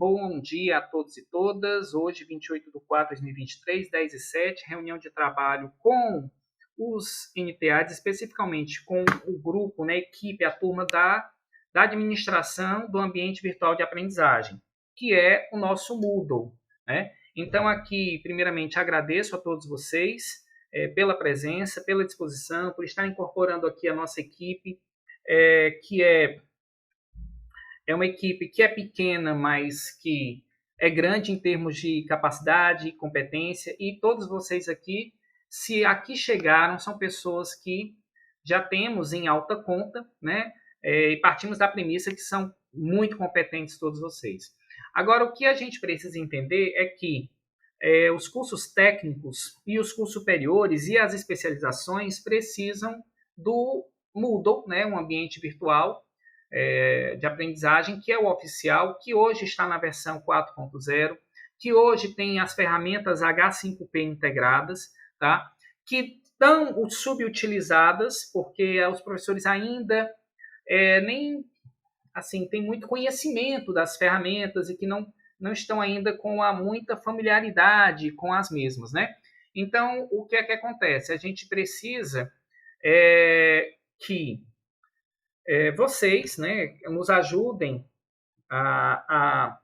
Bom dia a todos e todas. Hoje, 28/4/2023, 10h07, reunião de trabalho com os NTAs, especificamente com o grupo, a equipe, a turma da administração do ambiente virtual de aprendizagem, que é o nosso Moodle. Então, aqui, primeiramente, agradeço a todos vocês pela presença, pela disposição, por estar incorporando aqui a nossa equipe, que é uma equipe que é pequena, mas que é grande em termos de capacidade, competência, e todos vocês aqui, se aqui chegaram, são pessoas que já temos em alta conta, e partimos da premissa que são muito competentes todos vocês. Agora, o que a gente precisa entender é que os cursos técnicos e os cursos superiores e as especializações precisam do Moodle, um ambiente virtual, de aprendizagem, que é o oficial, que hoje está na versão 4.0, que hoje tem as ferramentas H5P integradas, tá? Que estão subutilizadas, porque os professores ainda nem assim, têm muito conhecimento das ferramentas e que não estão ainda com muita familiaridade com as mesmas, Então, o que é que acontece? A gente precisa que vocês nos ajudem a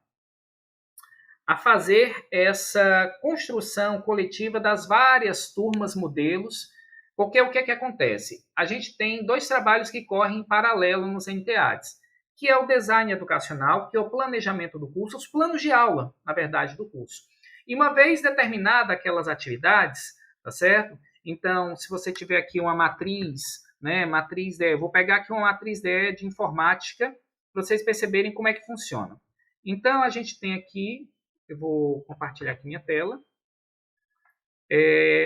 fazer essa construção coletiva das várias turmas modelos, porque o que é que acontece? A gente tem dois trabalhos que correm em paralelo nos NTAs, que é o design educacional, que é o planejamento do curso, os planos de aula, na verdade, do curso. E uma vez determinada aquelas atividades, tá certo? Então, se você tiver aqui uma matriz, matriz DE. Vou pegar aqui uma matriz DE de informática para vocês perceberem como é que funciona. Então, a gente tem aqui, eu vou compartilhar aqui minha tela.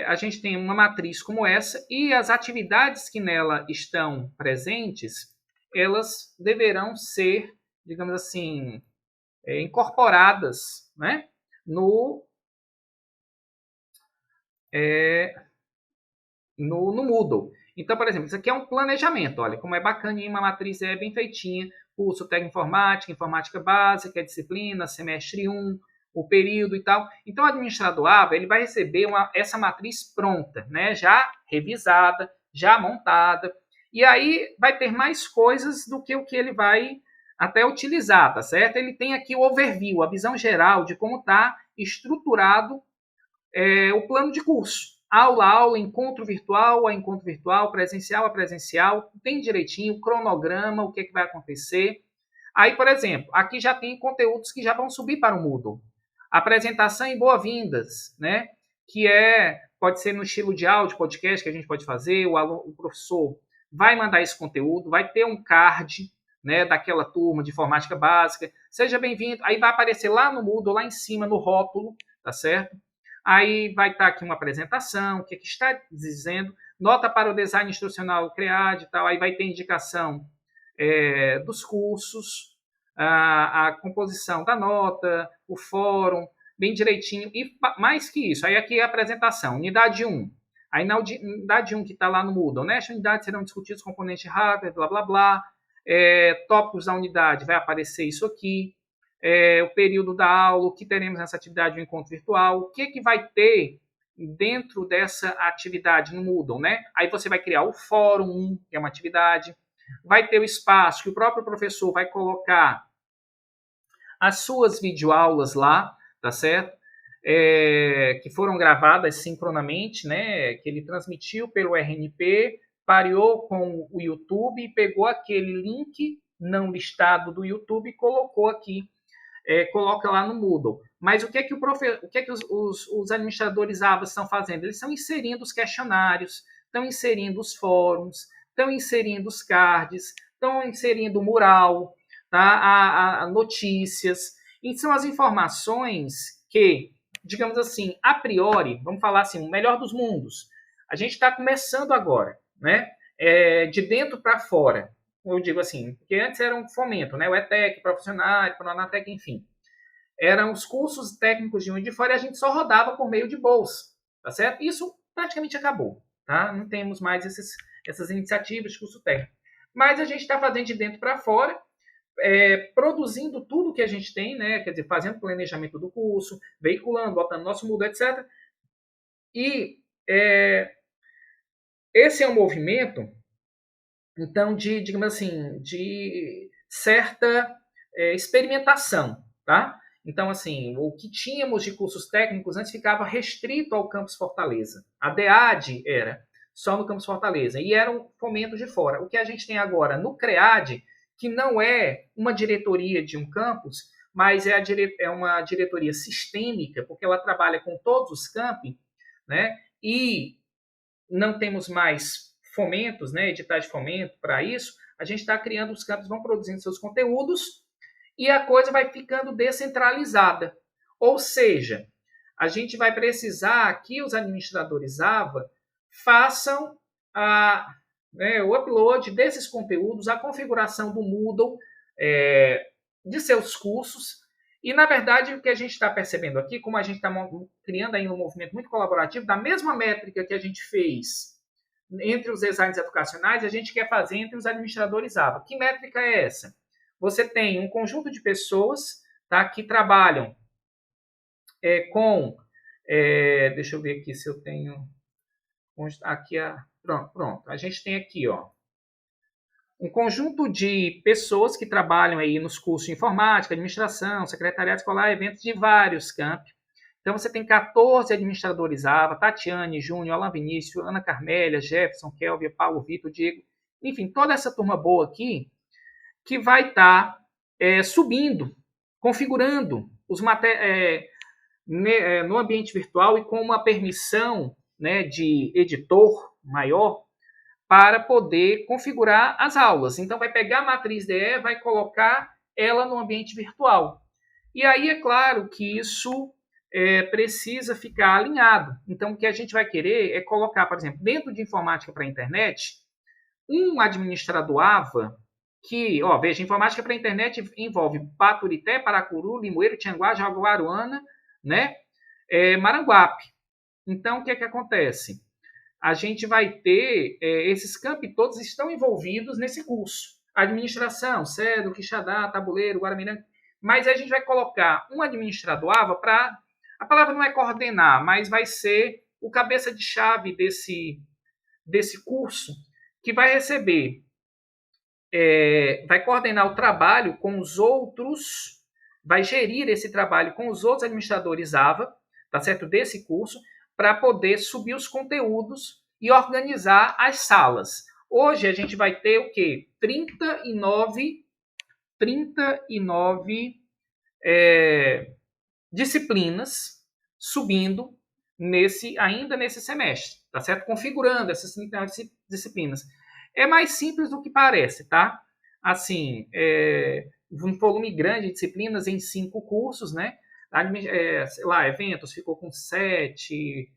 A gente tem uma matriz como essa e as atividades que nela estão presentes, elas deverão ser, digamos assim, incorporadas no Moodle. Então, por exemplo, isso aqui é um planejamento. Olha como é bacaninha, uma matriz bem feitinha. Curso técnico informática, informática básica, disciplina, semestre 1, o período e tal. Então, o administrador ABA, ele vai receber essa matriz pronta, já revisada, já montada. E aí vai ter mais coisas do que o que ele vai até utilizar, tá certo? Ele tem aqui o overview, a visão geral de como está estruturado o plano de curso. Aula a aula, encontro virtual a encontro virtual, presencial a presencial, tem direitinho o cronograma, o que vai acontecer. Aí, por exemplo, aqui já tem conteúdos que já vão subir para o Moodle. Apresentação e boas-vindas, que pode ser no estilo de áudio, podcast que a gente pode fazer, o professor vai mandar esse conteúdo, vai ter um card daquela turma de informática básica, seja bem-vindo, aí vai aparecer lá no Moodle, lá em cima, no rótulo, tá certo? Aí vai estar aqui uma apresentação, o que está dizendo, nota para o design instrucional CREAD e tal, aí vai ter indicação dos cursos, a composição da nota, o fórum, bem direitinho, e mais que isso, aí aqui é a apresentação, unidade 1. Aí na unidade 1 que está lá no Moodle, nesta unidade serão discutidos componentes hardware, blá, blá, blá, tópicos da unidade, vai aparecer isso aqui, o período da aula, o que teremos nessa atividade do encontro virtual, o que vai ter dentro dessa atividade no Moodle, Aí você vai criar o fórum, que é uma atividade, vai ter o espaço que o próprio professor vai colocar as suas videoaulas lá, tá certo? Que foram gravadas sincronamente, que ele transmitiu pelo RNP, pareou com o YouTube e pegou aquele link não listado do YouTube e colocou aqui, coloca lá no Moodle. Mas o que é que, os administradores ABA estão fazendo? Eles estão inserindo os questionários, estão inserindo os fóruns, estão inserindo os cards, estão inserindo o mural, tá? Notícias. E são as informações que, digamos assim, a priori, vamos falar assim, o melhor dos mundos. A gente está começando agora, de dentro para fora. Eu digo assim, porque antes era um fomento, o ETEC, profissional, Pronatec, enfim. Eram os cursos técnicos de um e de fora e a gente só rodava por meio de bolsa, tá certo? Isso praticamente acabou, tá? Não temos mais essas iniciativas de curso técnico. Mas a gente está fazendo de dentro para fora, produzindo tudo que a gente tem, né? Quer dizer, fazendo planejamento do curso, veiculando, botando nosso Moodle, etc. E esse é um movimento, então, digamos assim, de certa experimentação, tá? Então, assim, o que tínhamos de cursos técnicos antes ficava restrito ao campus Fortaleza. A DEAD era só no campus Fortaleza e era um fomento de fora. O que a gente tem agora no CREAD, que não é uma diretoria de um campus, mas é uma diretoria sistêmica, porque ela trabalha com todos os campi, né? E não temos mais fomentos, né, editais de fomento para isso, a gente está criando, os campos vão produzindo seus conteúdos e a coisa vai ficando descentralizada. Ou seja, a gente vai precisar que os administradores AVA façam o upload desses conteúdos, a configuração do Moodle, de seus cursos. E, na verdade, o que a gente está percebendo aqui, como a gente está criando aí um movimento muito colaborativo, da mesma métrica que a gente fez entre os designers educacionais, a gente quer fazer entre os administradores AVA. Que métrica é essa? Você tem um conjunto de pessoas, tá, que trabalham com... deixa eu ver aqui se eu tenho... Aqui pronto. A gente tem aqui, ó, um conjunto de pessoas que trabalham aí nos cursos de informática, administração, secretariado escolar, eventos de vários campi. Então, você tem 14 administradores AVA, Tatiane, Júnior, Alan Vinícius, Ana Carmélia, Jefferson, Kelvin, Paulo Vitor, Diego, enfim, toda essa turma boa aqui, que vai estar subindo, configurando os no ambiente virtual e com uma permissão, né, de editor maior, para poder configurar as aulas. Então, vai pegar a matriz DE, vai colocar ela no ambiente virtual. E aí, é claro que isso precisa ficar alinhado. Então, o que a gente vai querer é colocar, por exemplo, dentro de informática para a internet, um administrador AVA que, veja, informática para a internet envolve Baturité, Paracuru, Limoeiro, Tianguá, Jaguaruana, né, Maranguape. Então, o que é que acontece? A gente vai ter, esses campi todos estão envolvidos nesse curso. Administração, Cedro, Quixadá, Tabuleiro, Guaramiranga. Mas a gente vai colocar um administrador AVA para... A palavra não é coordenar, mas vai ser o cabeça de chave desse curso, que vai receber, vai coordenar o trabalho com os outros, vai gerir esse trabalho com os outros administradores AVA, tá certo? Desse curso, para poder subir os conteúdos e organizar as salas. Hoje a gente vai ter o quê? 39 disciplinas subindo ainda nesse semestre, tá certo? Configurando essas 39 disciplinas. É mais simples do que parece, tá? Assim, um volume grande de disciplinas em 5 cursos, né? Sei lá, eventos ficou com 7,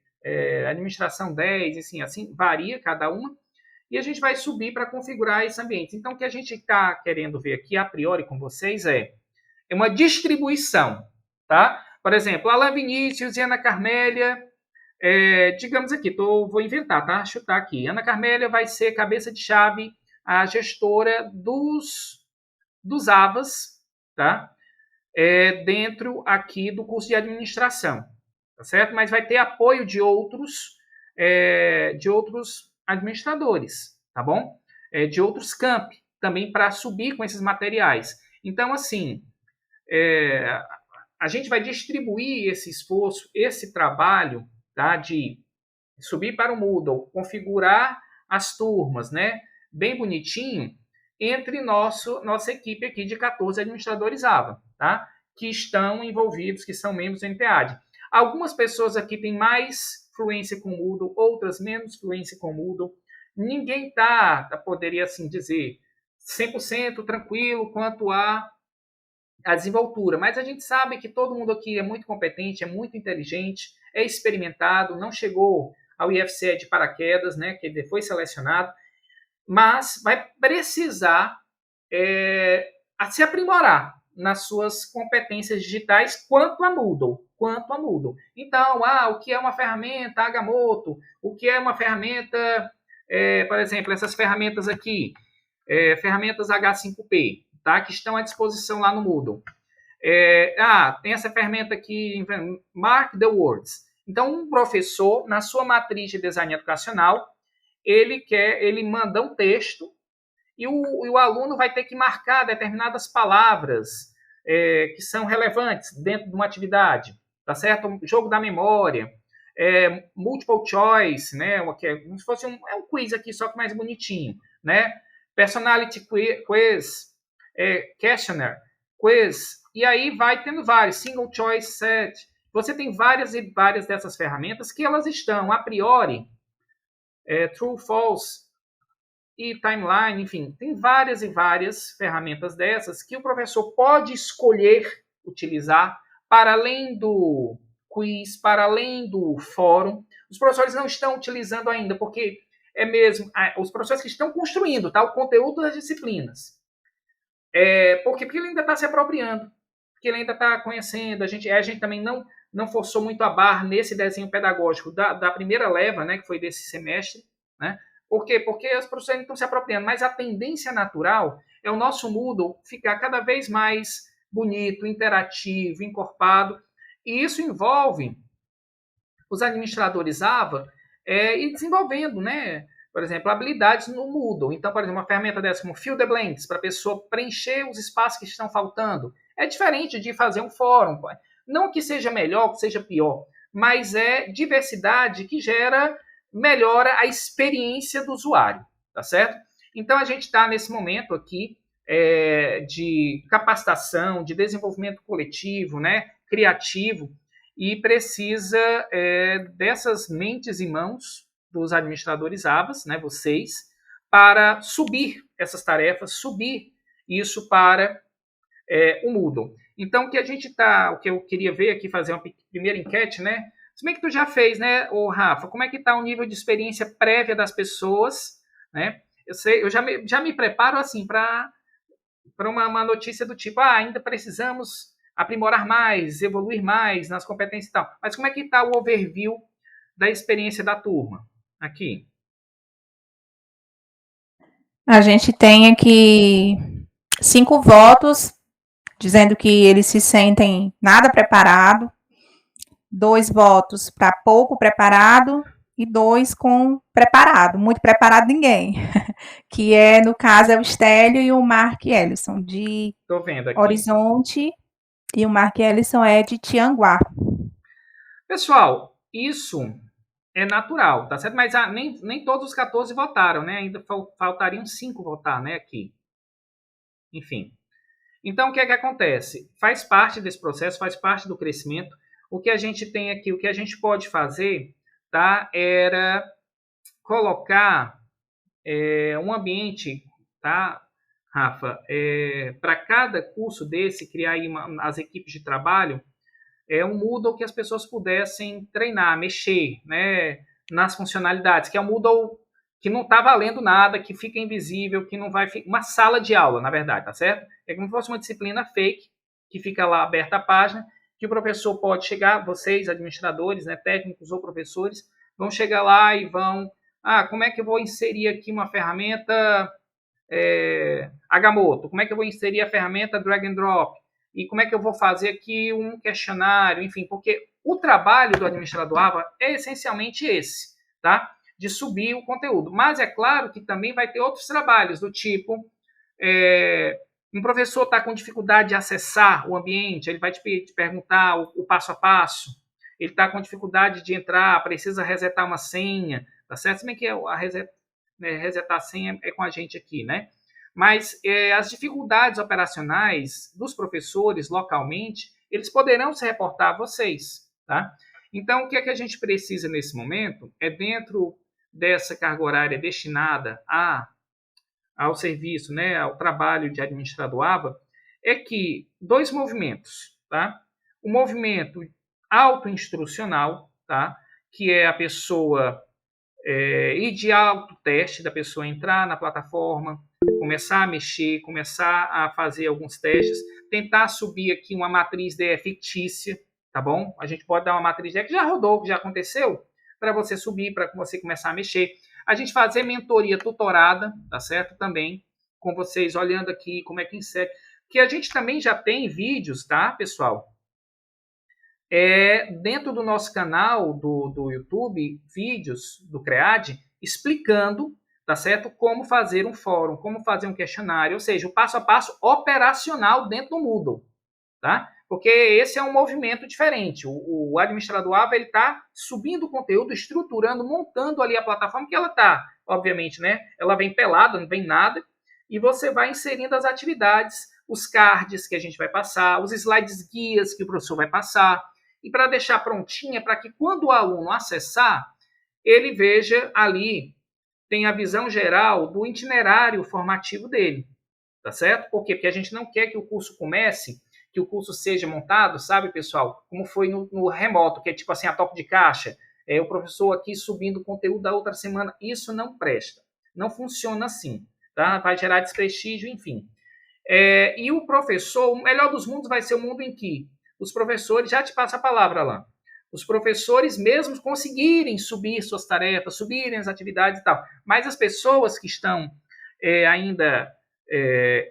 administração 10, assim varia cada uma, e a gente vai subir para configurar esse ambiente. Então, o que a gente está querendo ver aqui, a priori, com vocês, é uma distribuição, tá? Por exemplo, Alan Vinícius e Ana Carmélia, digamos aqui, vou inventar, tá? Chutar aqui. Ana Carmélia vai ser cabeça de chave, a gestora dos AVAs, tá? Dentro aqui do curso de administração, tá certo? Mas vai ter apoio de outros administradores, tá bom? De outros campi, também para subir com esses materiais. Então, assim, a gente vai distribuir esse esforço, esse trabalho, tá, de subir para o Moodle, configurar as turmas, né, bem bonitinho, entre nossa equipe aqui de 14 administradores AVA, tá? Que estão envolvidos, que são membros do NPAD. Algumas pessoas aqui têm mais fluência com Moodle, outras menos fluência com Moodle. Ninguém poderia assim dizer, 100% tranquilo quanto a desenvoltura, mas a gente sabe que todo mundo aqui é muito competente, é muito inteligente, é experimentado, não chegou ao IFCE de paraquedas, né, que ele foi selecionado, mas vai precisar se aprimorar nas suas competências digitais quanto a Moodle. Então, o que é uma ferramenta Agamotto? O que é uma ferramenta, por exemplo, essas ferramentas aqui, ferramentas H5P. tá? Que estão à disposição lá no Moodle. Tem essa ferramenta aqui, Mark the Words. Então, um professor, na sua matriz de design educacional, ele manda um texto e o aluno vai ter que marcar determinadas palavras que são relevantes dentro de uma atividade, tá certo? Jogo da memória, multiple choice, né? Como se fosse um quiz aqui, só que mais bonitinho, né? Personality quiz, questionnaire, quiz, e aí vai tendo vários, single choice set. Você tem várias e várias dessas ferramentas que elas estão, a priori, true, false e timeline, enfim, tem várias e várias ferramentas dessas que o professor pode escolher utilizar para além do quiz, para além do fórum. Os professores não estão utilizando ainda, porque os professores que estão construindo, tá, o conteúdo das disciplinas. Porque ele ainda está se apropriando, porque ele ainda está conhecendo. A gente também não forçou muito a barra nesse desenho pedagógico da primeira leva, né, que foi desse semestre, né? Por quê? Porque os professores estão se apropriando, mas a tendência natural é o nosso Moodle ficar cada vez mais bonito, interativo, encorpado, e isso envolve os administradores AVA ir desenvolvendo, né? Por exemplo, habilidades no Moodle. Então, por exemplo, uma ferramenta dessa como Fill the Blanks, para a pessoa preencher os espaços que estão faltando. É diferente de fazer um fórum. Não que seja melhor, que seja pior, mas é diversidade que melhora a experiência do usuário, tá certo? Então, a gente está nesse momento aqui de capacitação, de desenvolvimento coletivo, né, criativo, e precisa dessas mentes e mãos dos administradores ABAs, né, vocês, para subir essas tarefas, subir isso para o Moodle. Então, o que eu queria ver aqui, fazer uma primeira enquete, né? Se bem que tu já fez, né, Rafa? Como é que está o nível de experiência prévia das pessoas, né? Eu já me preparo assim para uma notícia do tipo, ainda precisamos aprimorar mais, evoluir mais nas competências e tal. Mas como é que está o overview da experiência da turma aqui? A gente tem aqui 5 votos dizendo que eles se sentem nada preparado, 2 votos para pouco preparado e 2 com preparado, muito preparado ninguém, que no caso é o Stélio e o Mark Ellison, de Tô vendo aqui. Horizonte, e o Mark Ellison é de Tianguá. Pessoal, isso é natural, tá certo? Mas nem todos os 14 votaram, né? Ainda faltariam 5 votar, né, aqui. Enfim. Então, o que é que acontece? Faz parte desse processo, faz parte do crescimento. O que a gente tem aqui, o que a gente pode fazer, tá? Era colocar um ambiente, tá, Rafa? Para cada curso desse, criar aí as equipes de trabalho, um Moodle que as pessoas pudessem treinar, mexer, né, nas funcionalidades, que é um Moodle que não está valendo nada, que fica invisível, que não vai... Uma sala de aula, na verdade, tá certo? É como se fosse uma disciplina fake, que fica lá aberta a página, que o professor pode chegar, vocês, administradores, né, técnicos ou professores, vão chegar lá e vão... como é que eu vou inserir aqui uma ferramenta Agamotto? Como é que eu vou inserir a ferramenta Drag and Drop? E como é que eu vou fazer aqui um questionário? Enfim, porque o trabalho do administrador AVA é essencialmente esse, tá? De subir o conteúdo. Mas é claro que também vai ter outros trabalhos, do tipo, um professor está com dificuldade de acessar o ambiente, ele vai te perguntar o passo a passo, ele está com dificuldade de entrar, precisa resetar uma senha, tá certo? Se bem que resetar a senha é com a gente aqui, né? Mas as dificuldades operacionais dos professores localmente, eles poderão se reportar a vocês, tá? Então, o que é que a gente precisa nesse momento é, dentro dessa carga horária destinada ao serviço, né, ao trabalho de administrador AVA, é que 2 movimentos, tá? O movimento autoinstrucional, tá? Que é a pessoa ir de autoteste, da pessoa entrar na plataforma, começar a mexer, começar a fazer alguns testes, tentar subir aqui uma matriz DE fictícia, tá bom? A gente pode dar uma matriz DE que já rodou, que já aconteceu, para você subir, para você começar a mexer. A gente fazer mentoria tutorada, tá certo? Também. com vocês, olhando aqui como é que insere. Que a gente também já tem vídeos, tá, pessoal? Dentro do nosso canal do YouTube, vídeos do CREAD, explicando, tá certo, como fazer um fórum, como fazer um questionário, ou seja, o passo a passo operacional dentro do Moodle, tá? Porque esse é um movimento diferente. O administrador AVA, ele está subindo o conteúdo, estruturando, montando ali a plataforma, que ela está, obviamente, né? Ela vem pelada, não vem nada, e você vai inserindo as atividades, os cards que a gente vai passar, os slides guias que o professor vai passar, e para deixar prontinha, para que quando o aluno acessar, ele veja ali, tem a visão geral do itinerário formativo dele, tá certo? Por quê? Porque a gente não quer que o curso comece, que o curso seja montado, sabe, pessoal? Como foi no remoto, que é tipo assim, a toque de caixa, o professor aqui subindo o conteúdo da outra semana. Isso não presta, não funciona assim, tá? Vai gerar desprestígio, enfim. E o professor, o melhor dos mundos vai ser o mundo em que os professores, já te passo a palavra lá, os professores mesmos conseguirem subir suas tarefas, subirem as atividades e tal, mas as pessoas que estão ainda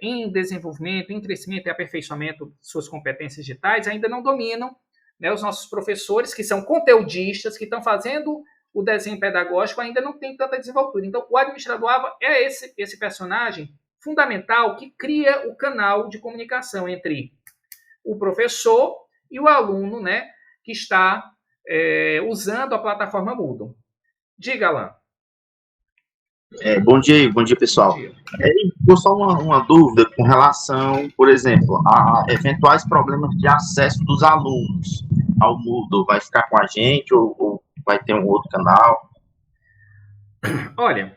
em desenvolvimento, em crescimento e aperfeiçoamento de suas competências digitais, ainda não dominam, né, os nossos professores, que são conteudistas, que estão fazendo o desenho pedagógico, ainda não tem tanta desenvoltura. Então, o administrador AVA é esse personagem fundamental que cria o canal de comunicação entre o professor e o aluno, né, que está usando a plataforma Moodle. Diga, Alan. Bom dia, pessoal. Bom dia. Ficou só uma dúvida com relação, por exemplo, a eventuais problemas de acesso dos alunos ao Moodle. Vai ficar com a gente ou vai ter um outro canal? Olha,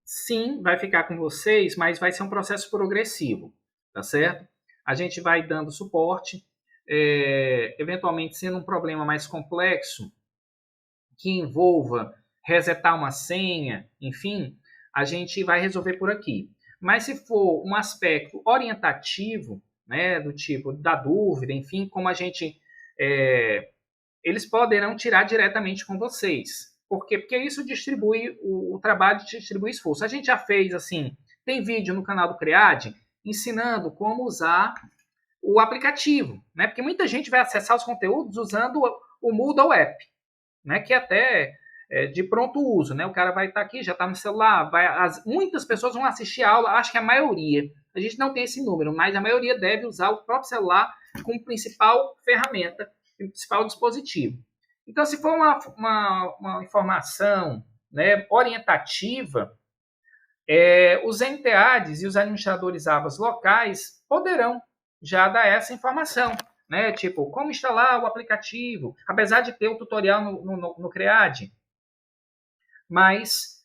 sim, vai ficar com vocês, mas vai ser um processo progressivo, tá certo? A gente vai dando suporte, eventualmente sendo um problema mais complexo, que envolva resetar uma senha, enfim, a gente vai resolver por aqui. Mas se for um aspecto orientativo, né, do tipo da dúvida, enfim, como a gente, eles poderão tirar diretamente com vocês. Por quê? Porque isso distribui, o trabalho distribui esforço. A gente já fez assim, tem vídeo no canal do CREAD ensinando como usar o aplicativo, né? Porque muita gente vai acessar os conteúdos usando o Moodle App, né? Que até de pronto uso, né? O cara vai estar aqui, já está no celular, muitas pessoas vão assistir a aula, acho que a maioria, a gente não tem esse número, mas a maioria deve usar o próprio celular como principal ferramenta, principal dispositivo. Então, se for uma informação, né, orientativa, os NTADs e os administradores AVAs locais poderão já dar essa informação, né? Tipo, como instalar o aplicativo, apesar de ter o tutorial no CREAD, mas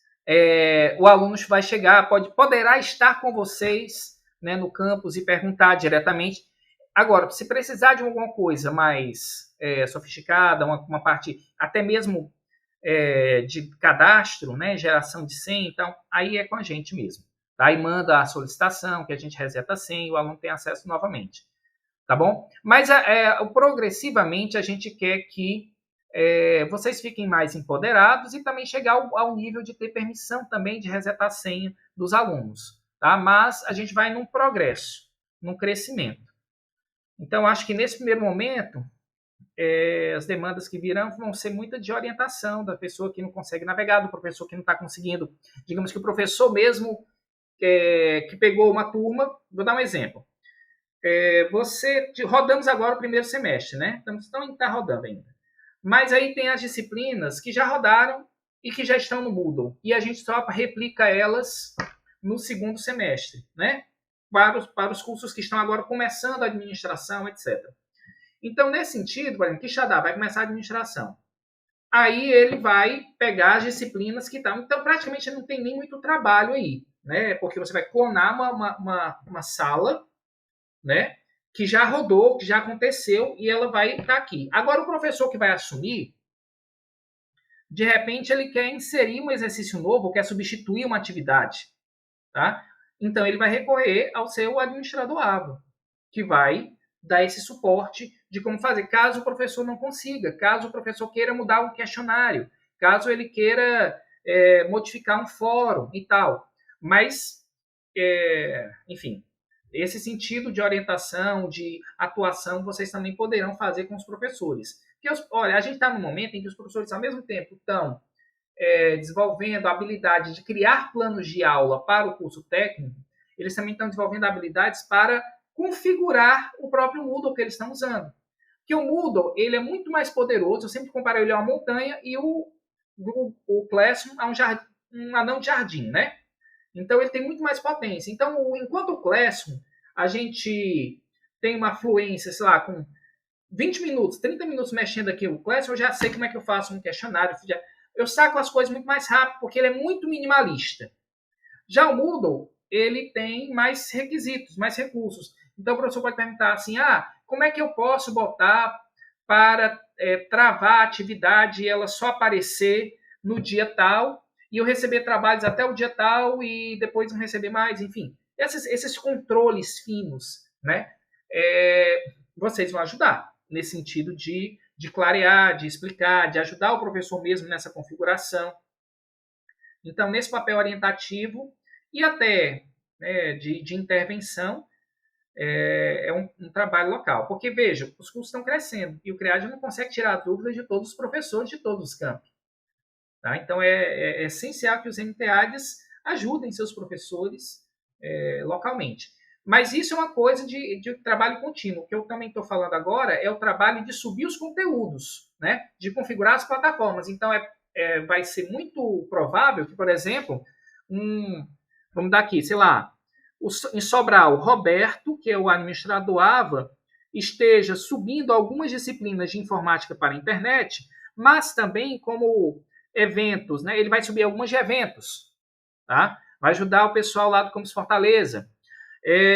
o aluno vai chegar, poderá estar com vocês, né, no campus e perguntar diretamente. Agora, se precisar de alguma coisa mais sofisticada, uma parte até mesmo de cadastro, né, geração de senha, então aí é com a gente mesmo. Tá? Aí manda a solicitação, que a gente reseta a senha e o aluno tem acesso novamente. Tá bom? Mas progressivamente a gente quer que vocês fiquem mais empoderados e também chegar ao nível de ter permissão também de resetar a senha dos alunos. Tá? Mas a gente vai num progresso, num crescimento. Então, acho que nesse primeiro momento, as demandas que virão vão ser muita de orientação da pessoa que não consegue navegar, do professor que não está conseguindo. Digamos que o professor mesmo que pegou uma turma, vou dar um exemplo. Rodamos agora o primeiro semestre, né? Está rodando ainda. Mas aí tem as disciplinas que já rodaram e que já estão no Moodle. E a gente só replica elas no segundo semestre, né? Para os cursos que estão agora começando a administração, etc. Então, nesse sentido, por exemplo, Quixadá vai começar a administração. Aí ele vai pegar as disciplinas que estão. Então, praticamente não tem nem muito trabalho aí, né? Porque você vai clonar uma sala, né? Que já rodou, que já aconteceu, e ela vai estar aqui. Agora, o professor que vai assumir, de repente, ele quer inserir um exercício novo, quer substituir uma atividade, tá? Então, ele vai recorrer ao seu administrador AVA, que vai dar esse suporte de como fazer, caso o professor não consiga, caso o professor queira mudar um questionário, caso ele queira modificar um fórum e tal. Mas enfim, esse sentido de orientação, de atuação, vocês também poderão fazer com os professores. Porque, olha, a gente está num momento em que os professores, ao mesmo tempo, estão desenvolvendo a habilidade de criar planos de aula para o curso técnico, eles também estão desenvolvendo habilidades para configurar o próprio Moodle que eles estão usando. Porque o Moodle, ele é muito mais poderoso, eu sempre comparo ele a uma montanha e o Classroom a um anão de jardim, né? Então, ele tem muito mais potência. Então, enquanto o Classroom, a gente tem uma fluência, sei lá, com 20 minutos, 30 minutos mexendo aqui o Classroom, eu já sei como é que eu faço um questionário. Eu saco as coisas muito mais rápido, porque ele é muito minimalista. Já o Moodle, ele tem mais requisitos, mais recursos. Então, o professor pode perguntar assim, como é que eu posso botar para travar a atividade e ela só aparecer no dia tal, e eu receber trabalhos até o dia tal, e depois não receber mais, enfim. Esses controles finos, né? Vocês vão ajudar nesse sentido de clarear, de explicar, de ajudar o professor mesmo nessa configuração. Então, nesse papel orientativo e até de intervenção, é um trabalho local. Porque, veja, os cursos estão crescendo e o CREAD não consegue tirar dúvidas de todos os professores de todos os campos. Tá? Então, é essencial que os MTADs ajudem seus professores localmente. Mas isso é uma coisa de trabalho contínuo. O que eu também estou falando agora é o trabalho de subir os conteúdos, né? De configurar as plataformas. Então, vai ser muito provável que, por exemplo, vamos dar aqui, sei lá, em Sobral, o Roberto, que é o administrador AVA, esteja subindo algumas disciplinas de informática para a internet, mas também como eventos, né? Ele vai subir algumas de eventos, tá? Vai ajudar o pessoal lá do Campus Fortaleza.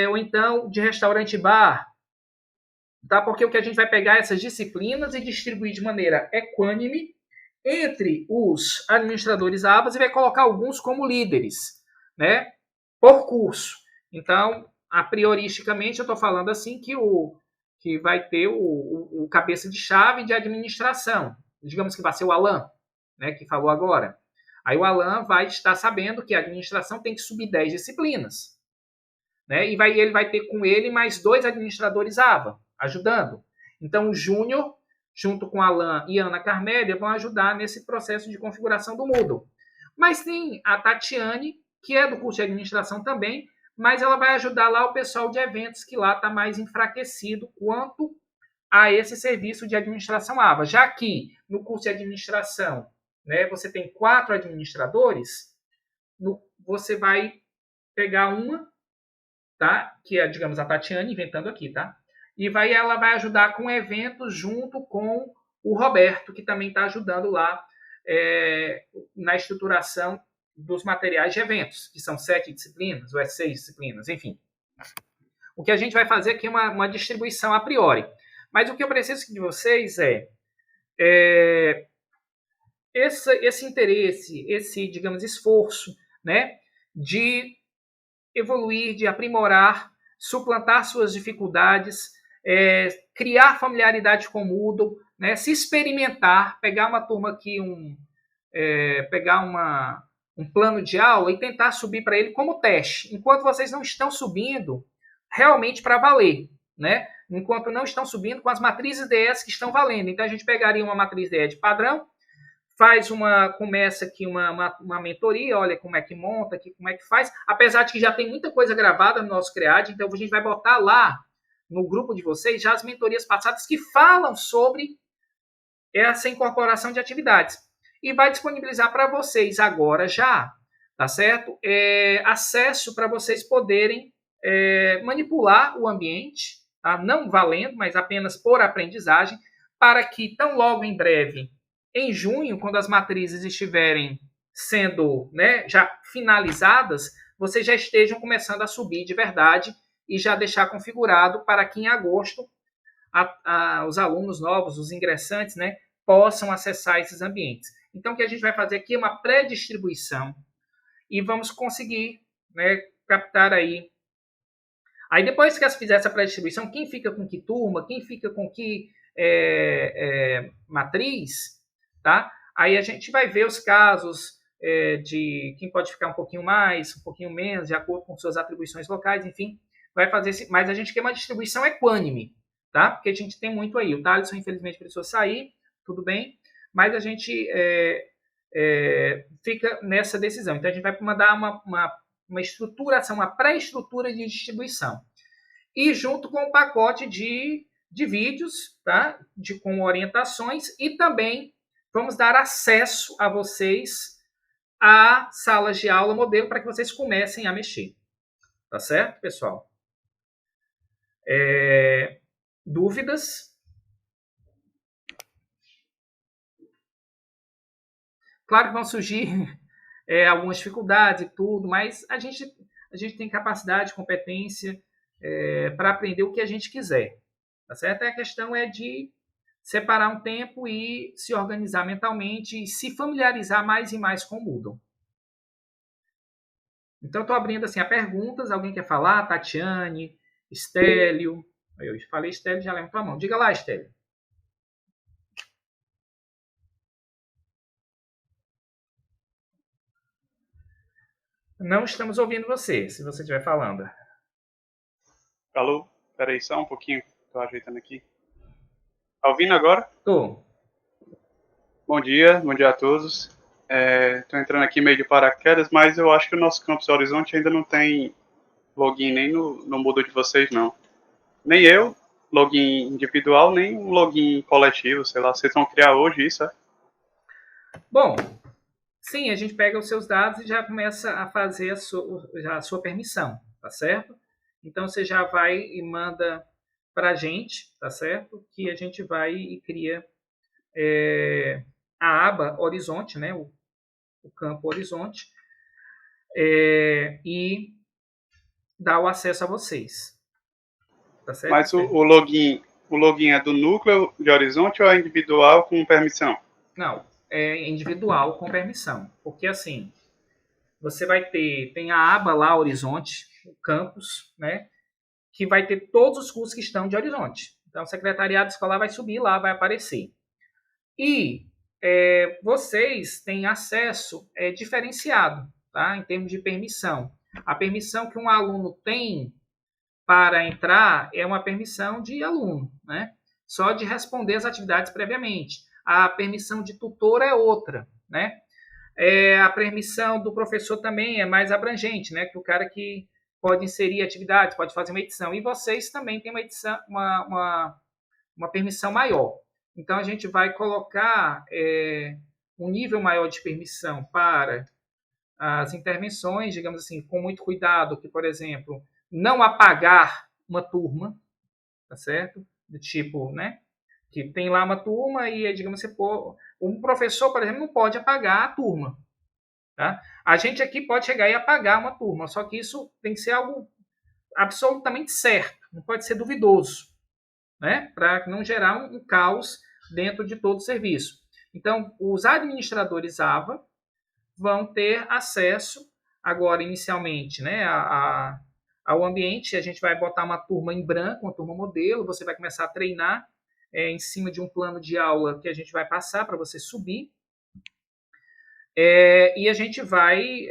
Ou então de restaurante bar, tá? Porque o que a gente vai pegar essas disciplinas e distribuir de maneira equânime entre os administradores AVAs e vai colocar alguns como líderes, né? Por curso. Então, a prioristicamente, eu estou falando assim que vai ter o cabeça de chave de administração. Digamos que vai ser o Alan, né, que falou agora. Aí o Alan vai estar sabendo que a administração tem que subir 10 disciplinas. Né? E ele vai ter com ele mais 2 administradores AVA, ajudando. Então, o Júnior, junto com Alan e Ana Carmélia, vão ajudar nesse processo de configuração do Moodle. Mas tem a Tatiane, que é do curso de administração também, mas ela vai ajudar lá o pessoal de eventos, que lá está mais enfraquecido quanto a esse serviço de administração AVA. Já que no curso de administração, né, você tem 4 administradores, você vai pegar uma, tá? Que é, digamos, a Tatiane, inventando aqui, tá? E ela vai ajudar com eventos junto com o Roberto, que também está ajudando lá na estruturação dos materiais de eventos, que são 7 disciplinas, ou 6 disciplinas, enfim. O que a gente vai fazer aqui é uma distribuição a priori. Mas o que eu preciso de vocês esse interesse, esse, digamos, esforço, né, de evoluir, de aprimorar, suplantar suas dificuldades, criar familiaridade com o Moodle, né, se experimentar, pegar uma turma aqui, pegar um plano de aula e tentar subir para ele como teste, enquanto vocês não estão subindo realmente para valer, né? Enquanto não estão subindo com as matrizes DS que estão valendo. Então, a gente pegaria uma matriz DE de padrão, começa aqui uma mentoria, olha como é que monta, aqui como é que faz, apesar de que já tem muita coisa gravada no nosso CREAD, então a gente vai botar lá no grupo de vocês já as mentorias passadas que falam sobre essa incorporação de atividades. E vai disponibilizar para vocês agora já, tá certo? Acesso para vocês poderem manipular o ambiente, tá? Não valendo, mas apenas por aprendizagem, para que tão logo em breve, em junho, quando as matrizes estiverem sendo, né, já finalizadas, vocês já estejam começando a subir de verdade e já deixar configurado para que em agosto os alunos novos, os ingressantes, né, possam acessar esses ambientes. Então, o que a gente vai fazer aqui é uma pré-distribuição e vamos conseguir, né, captar aí. Aí, depois que fizer essa pré-distribuição, quem fica com que turma, quem fica com que matriz, tá? Aí a gente vai ver os casos de quem pode ficar um pouquinho mais, um pouquinho menos, de acordo com suas atribuições locais, enfim, vai fazer. Mas a gente quer uma distribuição equânime, tá? Porque a gente tem muito aí. O Thaleson, infelizmente, precisou sair, tudo bem, mas a gente fica nessa decisão. Então, a gente vai mandar uma estruturação, uma pré-estrutura de distribuição. E junto com o pacote de vídeos, tá? Com orientações, e também vamos dar acesso a vocês a salas de aula modelo para que vocês comecem a mexer. Tá certo, pessoal? Dúvidas? Claro que vão surgir algumas dificuldades e tudo, mas a gente tem capacidade, competência para aprender o que a gente quiser. Tá certo? A questão é de separar um tempo e se organizar mentalmente e se familiarizar mais e mais com o Moodle. Então, estou abrindo assim, a perguntas. Alguém quer falar? Tatiane, Estélio. Eu falei Estélio, já levantou a mão. Diga lá, Estélio. Não estamos ouvindo você, se você estiver falando. Alô? Peraí, só um pouquinho. Estou ajeitando aqui. Tá ouvindo agora? Tô. Bom dia a todos. Estou entrando aqui meio de paraquedas, mas eu acho que o nosso Campus Horizonte ainda não tem login nem no Moodle de vocês, não. Nem eu, login individual, nem um login coletivo, sei lá. Vocês vão criar hoje isso, é? Bom, sim, a gente pega os seus dados e já começa a fazer a sua permissão, tá certo? Então, você já vai e manda para a gente, tá certo? Que a gente vai e cria a aba Horizonte, né? O campo Horizonte, e dá o acesso a vocês. Tá certo? Mas o login é do núcleo de Horizonte ou é individual com permissão? Não, é individual com permissão. Porque assim, você vai tem a aba lá Horizonte, o campus, né? Que vai ter todos os cursos que estão de Horizonte. Então, o secretariado escolar vai subir lá, vai aparecer. E vocês têm acesso diferenciado, tá? Em termos de permissão. A permissão que um aluno tem para entrar é uma permissão de aluno, né? Só de responder as atividades previamente. A permissão de tutor é outra, né? A permissão do professor também é mais abrangente, né? Que o cara que pode inserir atividades, pode fazer uma edição. E vocês também têm uma permissão maior. Então, a gente vai colocar um nível maior de permissão para as intervenções, digamos assim, com muito cuidado, que, por exemplo, não apagar uma turma, tá certo? Do tipo, né? Que tem lá uma turma e, digamos assim, um professor, por exemplo, não pode apagar a turma. Tá? A gente aqui pode chegar e apagar uma turma, só que isso tem que ser algo absolutamente certo, não pode ser duvidoso, né? Para não gerar um caos dentro de todo o serviço. Então, os administradores AVA vão ter acesso, agora, inicialmente, né, ao ambiente. A gente vai botar uma turma em branco, uma turma modelo, você vai começar a treinar em cima de um plano de aula que a gente vai passar para você subir. E a gente vai...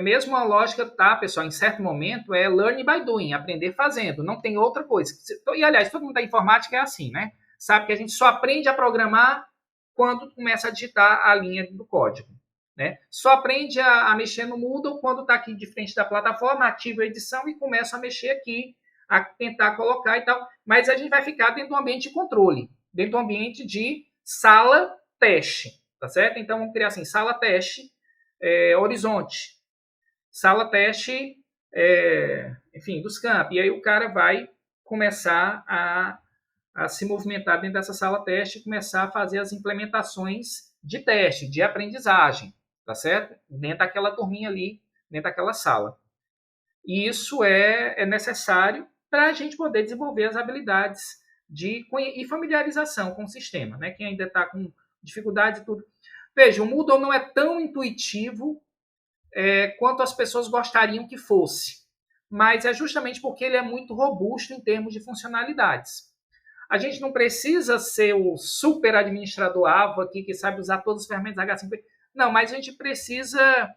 mesmo a lógica, tá, pessoal? Em certo momento é learn by doing, aprender fazendo, não tem outra coisa. E, aliás, todo mundo da informática é assim, né? Sabe que a gente só aprende a programar quando começa a digitar a linha do código. Né? Só aprende a mexer no Moodle quando está aqui de frente da plataforma, ativa a edição e começa a mexer aqui, a tentar colocar e tal. Mas a gente vai ficar dentro do ambiente de controle, dentro do ambiente de sala teste. Tá certo? Então, vamos criar assim, sala teste, horizonte. Sala teste, enfim, dos campos. E aí o cara vai começar a se movimentar dentro dessa sala teste e começar a fazer as implementações de teste, de aprendizagem, tá certo? Dentro daquela turminha ali, dentro daquela sala. E isso é necessário para a gente poder desenvolver as habilidades e familiarização com o sistema, né? Quem ainda está com dificuldade e tudo. Veja, o Moodle não é tão intuitivo quanto as pessoas gostariam que fosse, mas é justamente porque ele é muito robusto em termos de funcionalidades. A gente não precisa ser o super administrador AVA aqui, que sabe usar todas as ferramentas H5P. Não, mas a gente precisa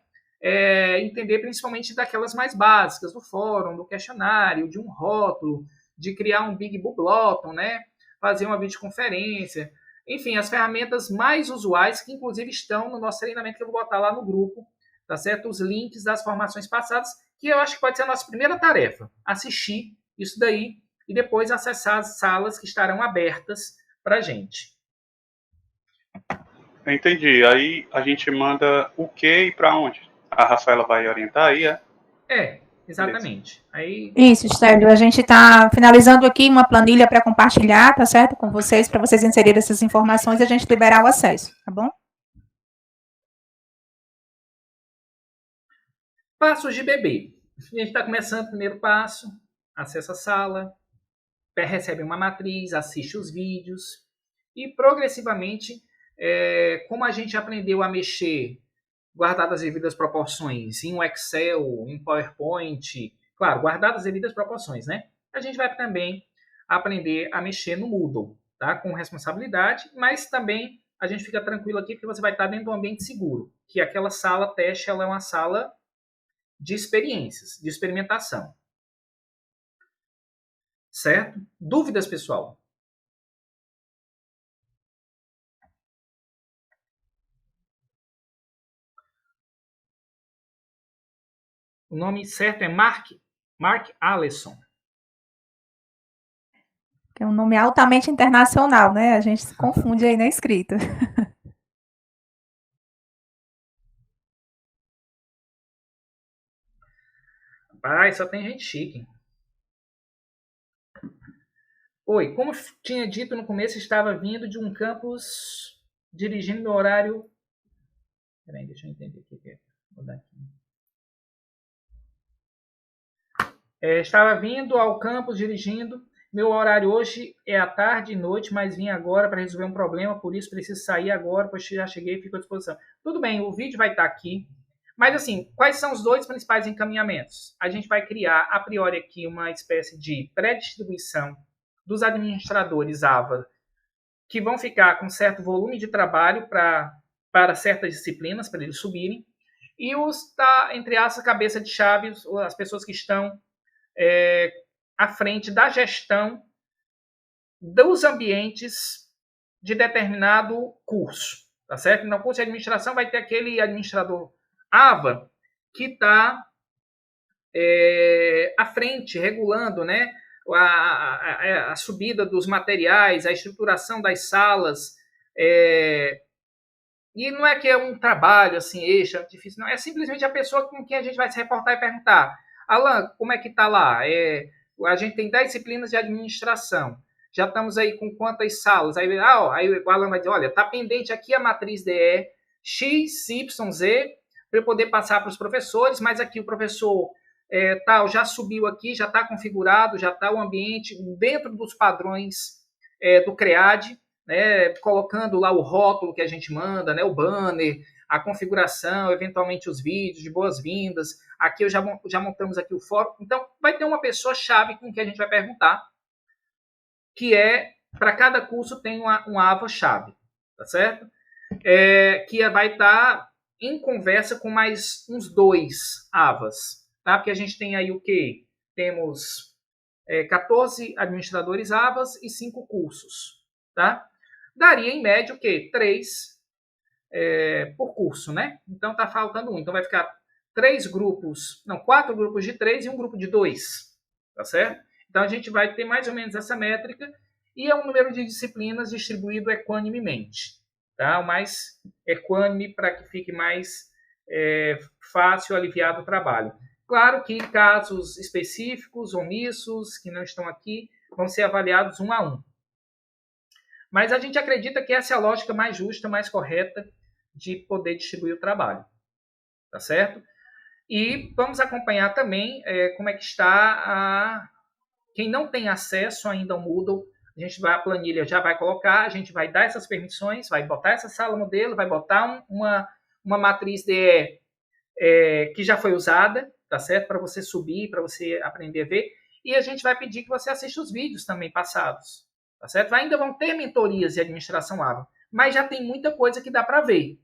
entender principalmente daquelas mais básicas, do fórum, do questionário, de um rótulo, de criar um Big Blue Button, né? Fazer uma videoconferência. Enfim, as ferramentas mais usuais que, inclusive, estão no nosso treinamento, que eu vou botar lá no grupo, tá certo? Os links das formações passadas, que eu acho que pode ser a nossa primeira tarefa, assistir isso daí e depois acessar as salas que estarão abertas para a gente. Eu entendi. Aí a gente manda o que e para onde? A Rafaela vai orientar aí, é? Exatamente. Aí... Isso, Stélio. A gente está finalizando aqui uma planilha para compartilhar, tá certo? Com vocês, para vocês inserirem essas informações e a gente liberar o acesso, tá bom? Passos de bebê. A gente está começando o primeiro passo, acessa a sala, recebe uma matriz, assiste os vídeos e progressivamente, como a gente aprendeu a mexer, guardadas as devidas proporções, em um Excel, em PowerPoint, claro, guardadas as devidas proporções, né? A gente vai também aprender a mexer no Moodle, tá? Com responsabilidade, mas também a gente fica tranquilo aqui porque você vai estar dentro de um ambiente seguro, que aquela sala teste, ela é uma sala de experiências, de experimentação. Certo? Dúvidas, pessoal? O nome certo é Mark Allison. É um nome altamente internacional, né? A gente se confunde aí na escrita. Rapaz, só tem gente chique. Oi, como tinha dito no começo, estava vindo de um campus dirigindo no horário... Peraí, deixa eu entender o que é. Vou dar aqui. Estava vindo ao campus dirigindo. Meu horário hoje é à tarde e noite, mas vim agora para resolver um problema, por isso preciso sair agora, pois já cheguei e fico à disposição. Tudo bem, o vídeo vai estar aqui. Mas, assim, quais são os dois principais encaminhamentos? A gente vai criar, a priori, aqui uma espécie de pré-distribuição dos administradores AVA, que vão ficar com certo volume de trabalho para certas disciplinas, para eles subirem. E os, entre aspas, cabeça de chave, as pessoas que estão à frente da gestão dos ambientes de determinado curso, tá certo? No curso de administração vai ter aquele administrador AVA que está à frente, regulando, né, a subida dos materiais, a estruturação das salas. E não é que é um trabalho assim extra, difícil, não. É simplesmente a pessoa com quem a gente vai se reportar e perguntar: Alan, como é que está lá? A gente tem 10 disciplinas de administração. Já estamos aí com quantas salas? Aí o Alan vai dizer: olha, está pendente aqui a matriz DE X, Y, Z, para eu poder passar para os professores, mas aqui o professor tal já subiu aqui, já está configurado, já está o ambiente dentro dos padrões do CREAD, né, colocando lá o rótulo que a gente manda, né, o banner, a configuração, eventualmente os vídeos de boas-vindas. Aqui eu já montamos aqui o fórum. Então, vai ter uma pessoa-chave com que a gente vai perguntar, que para cada curso tem um AVA-chave, tá certo? Que vai estar em conversa com mais uns 2 AVAs, tá? Porque a gente tem aí o quê? Temos 14 administradores AVAs e 5 cursos, tá? Daria, em média, o quê? 3 por curso, né? Então, tá faltando 1. Então, vai ficar 4 grupos de 3 e um grupo de 2, tá certo? Então, a gente vai ter mais ou menos essa métrica e é um número de disciplinas distribuído equanimemente, tá? O mais equânime para que fique mais fácil, aliviado o trabalho. Claro que casos específicos, omissos, que não estão aqui, vão ser avaliados 1 a 1. Mas a gente acredita que essa é a lógica mais justa, mais correta de poder distribuir o trabalho. Tá certo? E vamos acompanhar também como é que está quem não tem acesso ainda ao Moodle. A planilha já vai colocar, a gente vai dar essas permissões, vai botar essa sala modelo, vai botar uma matriz DE que já foi usada, tá certo? Para você subir, para você aprender a ver. E a gente vai pedir que você assista os vídeos também passados. Tá certo? Ainda vão ter mentorias de administração AVA, mas já tem muita coisa que dá para ver.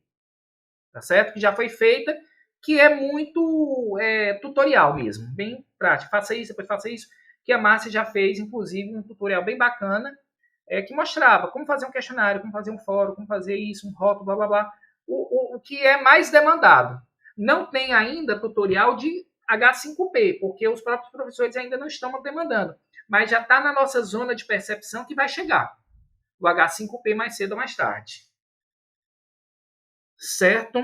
tá certo? Que já foi feita, que é muito tutorial mesmo, bem prático. Faça isso, depois faça isso, que a Márcia já fez, inclusive, um tutorial bem bacana, que mostrava como fazer um questionário, como fazer um fórum, como fazer isso, um rótulo, blá, blá, blá. O que é mais demandado. Não tem ainda tutorial de H5P, porque os próprios professores ainda não estão demandando. Mas já está na nossa zona de percepção que vai chegar. O H5P mais cedo ou mais tarde. Certo?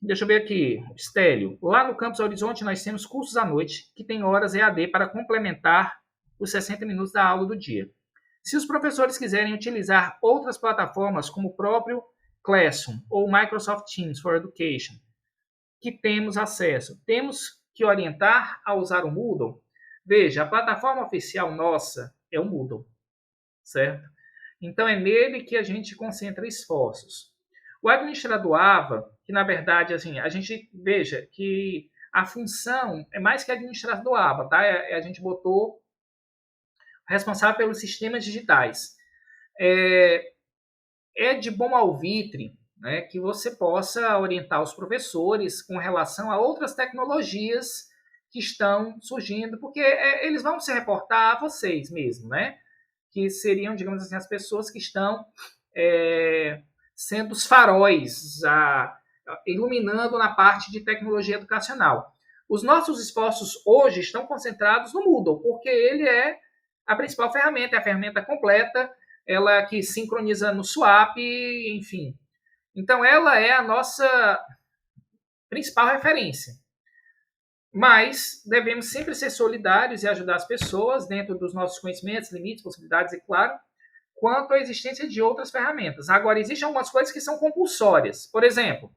Deixa eu ver aqui. Stélio. Lá no Campus Horizonte nós temos cursos à noite, que tem horas EAD para complementar os 60 minutos da aula do dia. Se os professores quiserem utilizar outras plataformas, como o próprio Classroom ou Microsoft Teams for Education, que temos acesso, temos que orientar a usar o Moodle. Veja, a plataforma oficial nossa é o Moodle, certo? Então, é nele que a gente concentra esforços. O administrador AVA, que na verdade, assim, a gente veja que a função é mais que administrador AVA, tá? A gente botou responsável pelos sistemas digitais. É de bom alvitre, né, que você possa orientar os professores com relação a outras tecnologias que estão surgindo, porque eles vão se reportar a vocês mesmo, né? Que seriam, digamos assim, as pessoas que estão sendo os faróis, iluminando na parte de tecnologia educacional. Os nossos esforços hoje estão concentrados no Moodle, porque ele é a principal ferramenta, é a ferramenta completa, ela que sincroniza no Swap, enfim. Então, ela é a nossa principal referência. Mas devemos sempre ser solidários e ajudar as pessoas dentro dos nossos conhecimentos, limites, possibilidades e, claro, quanto à existência de outras ferramentas. Agora, existem algumas coisas que são compulsórias. Por exemplo,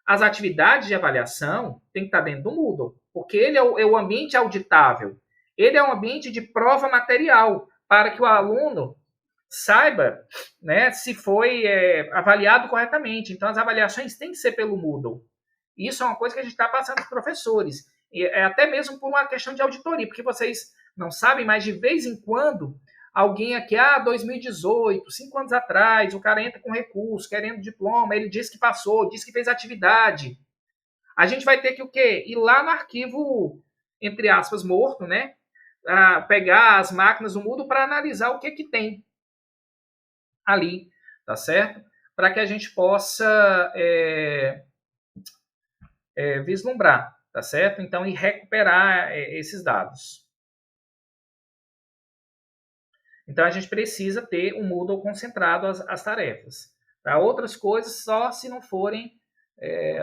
as atividades de avaliação têm que estar dentro do Moodle, porque ele é o ambiente auditável. Ele é um ambiente de prova material, para que o aluno saiba, né, se foi avaliado corretamente. Então, as avaliações têm que ser pelo Moodle. Isso é uma coisa que a gente está passando para os professores. Até mesmo por uma questão de auditoria, porque vocês não sabem, mas de vez em quando, alguém aqui, 2018, 5 anos atrás, o cara entra com recurso, querendo diploma, ele diz que passou, diz que fez atividade. A gente vai ter que o quê? Ir lá no arquivo, entre aspas, morto, né? Pegar as máquinas do Moodle para analisar o que tem ali, tá certo? Para que a gente possa vislumbrar, tá certo? Então, e recuperar esses dados. Então, a gente precisa ter um Moodle concentrado às tarefas. Tá? Outras coisas só se não forem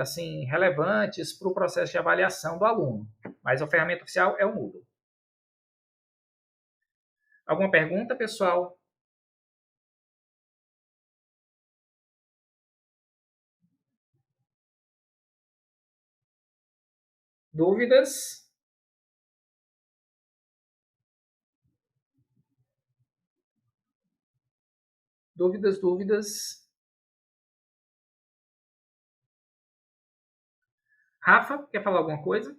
assim, relevantes para o processo de avaliação do aluno. Mas a ferramenta oficial é o Moodle. Alguma pergunta, pessoal? Dúvidas? Dúvidas? Rafa, quer falar alguma coisa?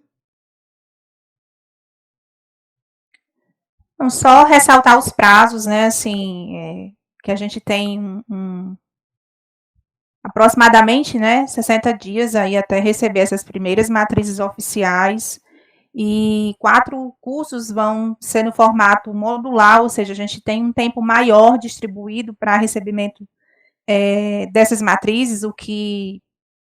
Não, só ressaltar os prazos, né, assim, que a gente tem aproximadamente, né, 60 dias aí até receber essas primeiras matrizes oficiais, e 4 cursos vão ser no formato modular, ou seja, a gente tem um tempo maior distribuído para recebimento dessas matrizes, o que,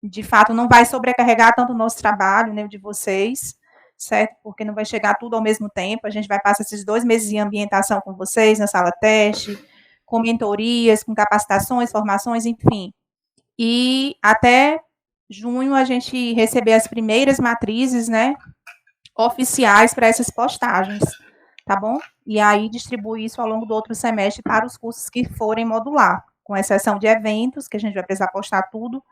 de fato, não vai sobrecarregar tanto o nosso trabalho, né, o de vocês, certo? Porque não vai chegar tudo ao mesmo tempo, a gente vai passar esses 2 meses em ambientação com vocês, na sala teste, com mentorias, com capacitações, formações, enfim. E até junho a gente receber as primeiras matrizes, né, oficiais para essas postagens, tá bom? E aí distribuir isso ao longo do outro semestre para os cursos que forem modular, com exceção de eventos, que a gente vai precisar postar tudo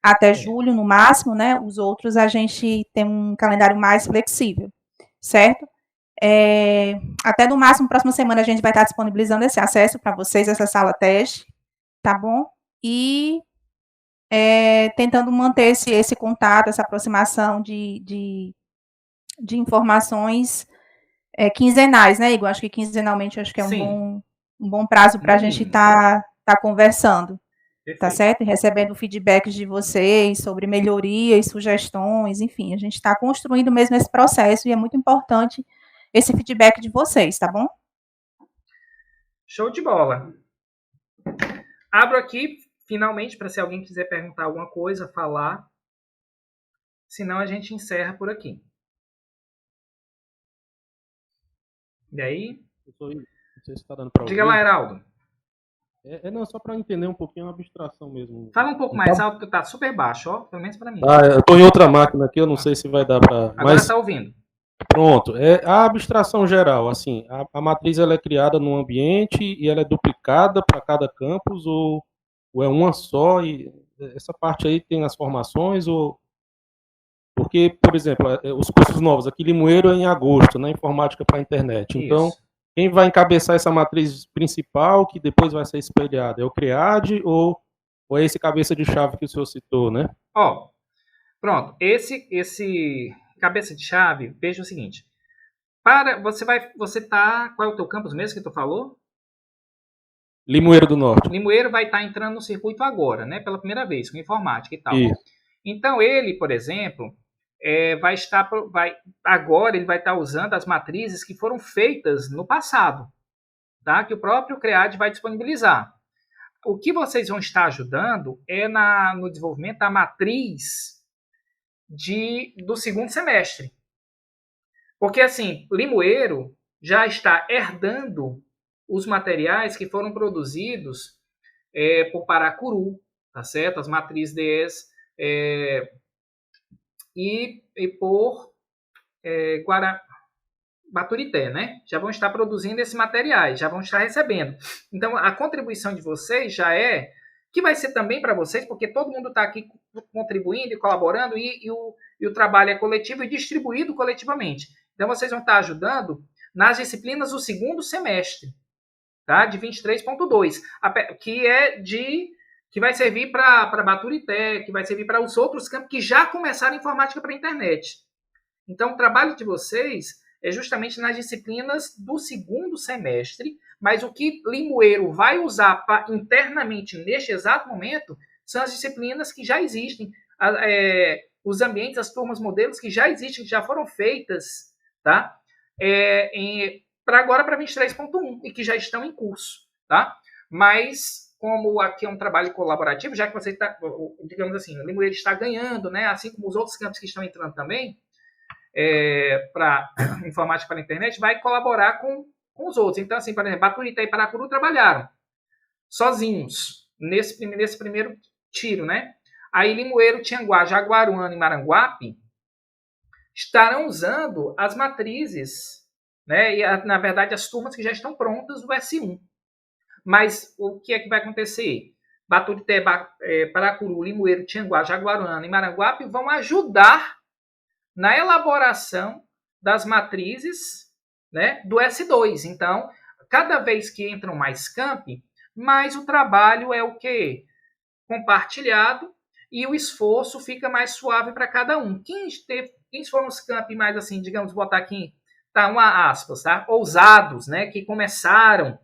até julho, no máximo, né? Os outros a gente tem um calendário mais flexível, certo? Até no máximo, próxima semana, a gente vai estar disponibilizando esse acesso para vocês, essa sala teste, tá bom? E tentando manter esse contato, essa aproximação de informações quinzenais, né, Igor? Acho que quinzenalmente acho que é um bom prazo para a gente estar conversando. tá Perfeito. certo? E recebendo feedbacks de vocês sobre melhorias, sugestões, enfim, a gente está construindo mesmo esse processo e é muito importante esse feedback de vocês, tá bom? Show de bola. Abro aqui, finalmente, para se alguém quiser perguntar alguma coisa, falar. Senão a gente encerra por aqui. E aí? Não sei se está dando para ouvir. Diga lá, Heraldo. Não, só para entender um pouquinho a abstração mesmo. Fala um pouco mais alto, que tá super baixo, ó, pelo menos para mim. Eu estou em outra máquina aqui, eu não sei se vai dar para... Agora está ouvindo. Pronto, a abstração geral, assim, a matriz ela é criada num ambiente e ela é duplicada para cada campus ou é uma só e essa parte aí tem as formações ou... Porque, por exemplo, os cursos novos, aqui Limoeiro é em agosto, né, informática para a internet. Então, quem vai encabeçar essa matriz principal, que depois vai ser espelhada, é o CREAD ou é esse cabeça de chave que o senhor citou, né? Ó, pronto, esse cabeça de chave, veja o seguinte. Qual é o teu campus mesmo que tu falou? Limoeiro do Norte. Limoeiro vai estar entrando no circuito agora, né, pela primeira vez, com informática e tal. Isso. Então, ele, por exemplo, agora ele vai estar usando as matrizes que foram feitas no passado, tá? Que o próprio CREAD vai disponibilizar. O que vocês vão estar ajudando é no desenvolvimento da matriz do segundo semestre. Porque, assim, Limoeiro já está herdando os materiais que foram produzidos por Paracuru, tá certo? As matrizes DS e por Baturité, né? Já vão estar produzindo esses materiais, já vão estar recebendo. Então, a contribuição de vocês já que vai ser também para vocês, porque todo mundo está aqui contribuindo e colaborando e o trabalho é coletivo e distribuído coletivamente. Então, vocês vão estar ajudando nas disciplinas do segundo semestre, tá? De 23.2, que vai servir para Baturité, que vai servir para os outros campos que já começaram informática para a internet. Então, o trabalho de vocês é justamente nas disciplinas do segundo semestre, mas o que Limoeiro vai usar internamente neste exato momento são as disciplinas que já existem, os ambientes, as turmas modelos que já existem, que já foram feitas, tá? Agora para 23.1 e que já estão em curso, tá? Mas como aqui é um trabalho colaborativo, já que você está, digamos assim, o Limoeiro está ganhando, né? Assim como os outros campos que estão entrando também, para informática para a internet, vai colaborar com os outros. Então, assim, por exemplo, Baturité e Paracuru trabalharam sozinhos nesse primeiro tiro, né? Aí Limoeiro, Tianguá, Jaguaruana e Maranguape estarão usando as matrizes, né? E, na verdade, as turmas que já estão prontas do S1. Mas o que é que vai acontecer? Baturité, Paracuru, Limoeiro, Tianguá, Jaguaruana e Maranguape vão ajudar na elaboração das matrizes, né, do S2. Então, cada vez que entram mais campi, mais o trabalho é o quê? Compartilhado e o esforço fica mais suave para cada um. Quem foram os campi mais assim, digamos, botar aqui, tá, uma aspas, tá? Ousados, né, que começaram,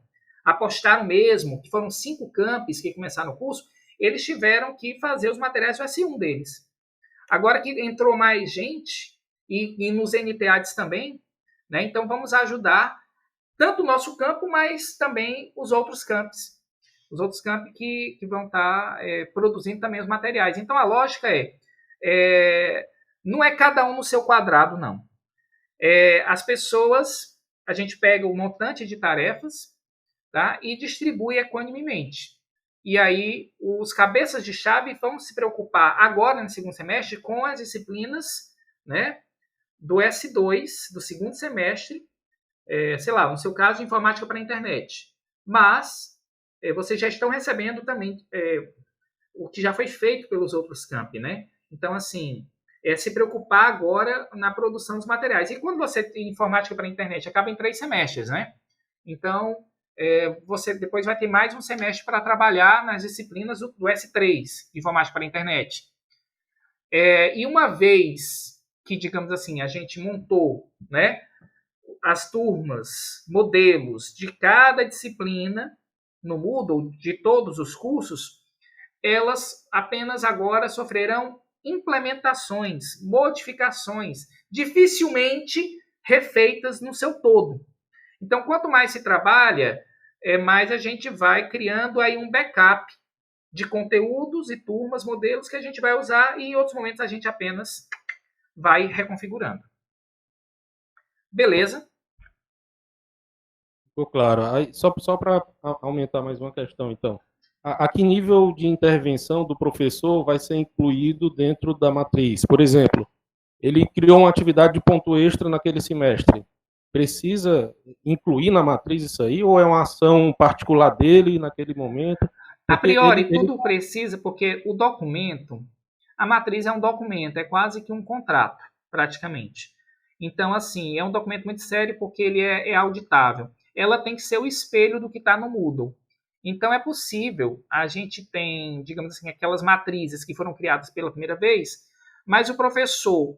apostaram mesmo, que foram 5 campis que começaram o curso, eles tiveram que fazer os materiais do S1 deles. Agora que entrou mais gente, e nos NTADs também, né? Então vamos ajudar tanto o nosso campo, mas também os outros campos. Os outros campos que vão estar produzindo também os materiais. Então a lógica não é cada um no seu quadrado, não. As pessoas, a gente pega o montante de tarefas, tá? E distribui equanimemente. E aí, os cabeças de chave vão se preocupar agora, no segundo semestre, com as disciplinas, né, do S2, do segundo semestre, sei lá, no seu caso, informática para a internet. Mas, vocês já estão recebendo também o que já foi feito pelos outros campi, né? Então, assim, se preocupar agora na produção dos materiais. E quando você tem informática para a internet, acaba em 3 semestres, né? Então, você depois vai ter mais um semestre para trabalhar nas disciplinas do S3, informática para a internet. E uma vez que, digamos assim, a gente montou, né, as turmas, modelos de cada disciplina no Moodle, de todos os cursos, elas apenas agora sofrerão implementações, modificações, dificilmente refeitas no seu todo. Então, quanto mais se trabalha, mais a gente vai criando aí um backup de conteúdos e turmas, modelos que a gente vai usar, e em outros momentos a gente apenas vai reconfigurando. Beleza? Ficou claro. Aí, só para aumentar mais uma questão, então. A que nível de intervenção do professor vai ser incluído dentro da matriz? Por exemplo, ele criou uma atividade de ponto extra naquele semestre. Precisa incluir na matriz isso aí, ou é uma ação particular dele naquele momento? A priori, tudo precisa, porque o documento, a matriz é um documento, é quase que um contrato, praticamente. Então, assim, é um documento muito sério porque ele é auditável. Ela tem que ser o espelho do que está no Moodle. Então, é possível, a gente tem, digamos assim, aquelas matrizes que foram criadas pela primeira vez, mas o professor,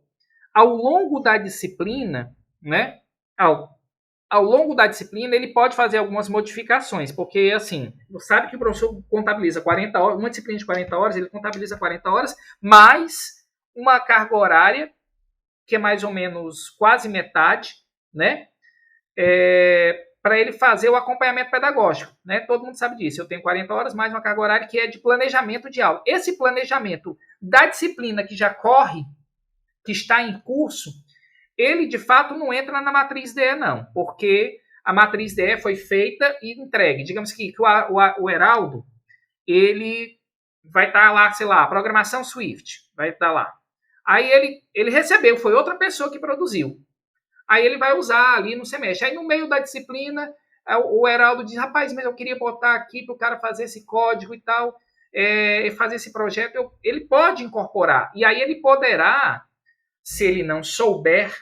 ao longo da disciplina, né, ao longo da disciplina, ele pode fazer algumas modificações, porque, assim, você sabe que o professor contabiliza 40 horas, uma disciplina de 40 horas, ele contabiliza 40 horas, mais uma carga horária, que é mais ou menos quase metade, né, para ele fazer o acompanhamento pedagógico, né? Todo mundo sabe disso. Eu tenho 40 horas mais uma carga horária que é de planejamento de aula. Esse planejamento da disciplina que já corre, que está em curso, ele de fato não entra na matriz DE, não, porque a matriz DE foi feita e entregue. Digamos que o Heraldo, ele vai estar lá, sei lá, programação Swift, vai estar lá. Aí ele recebeu, foi outra pessoa que produziu. Aí ele vai usar ali no semestre. Aí no meio da disciplina, o Heraldo diz, rapaz, mas eu queria botar aqui para o cara fazer esse código e tal, fazer esse projeto. Ele pode incorporar. E aí ele poderá, se ele não souber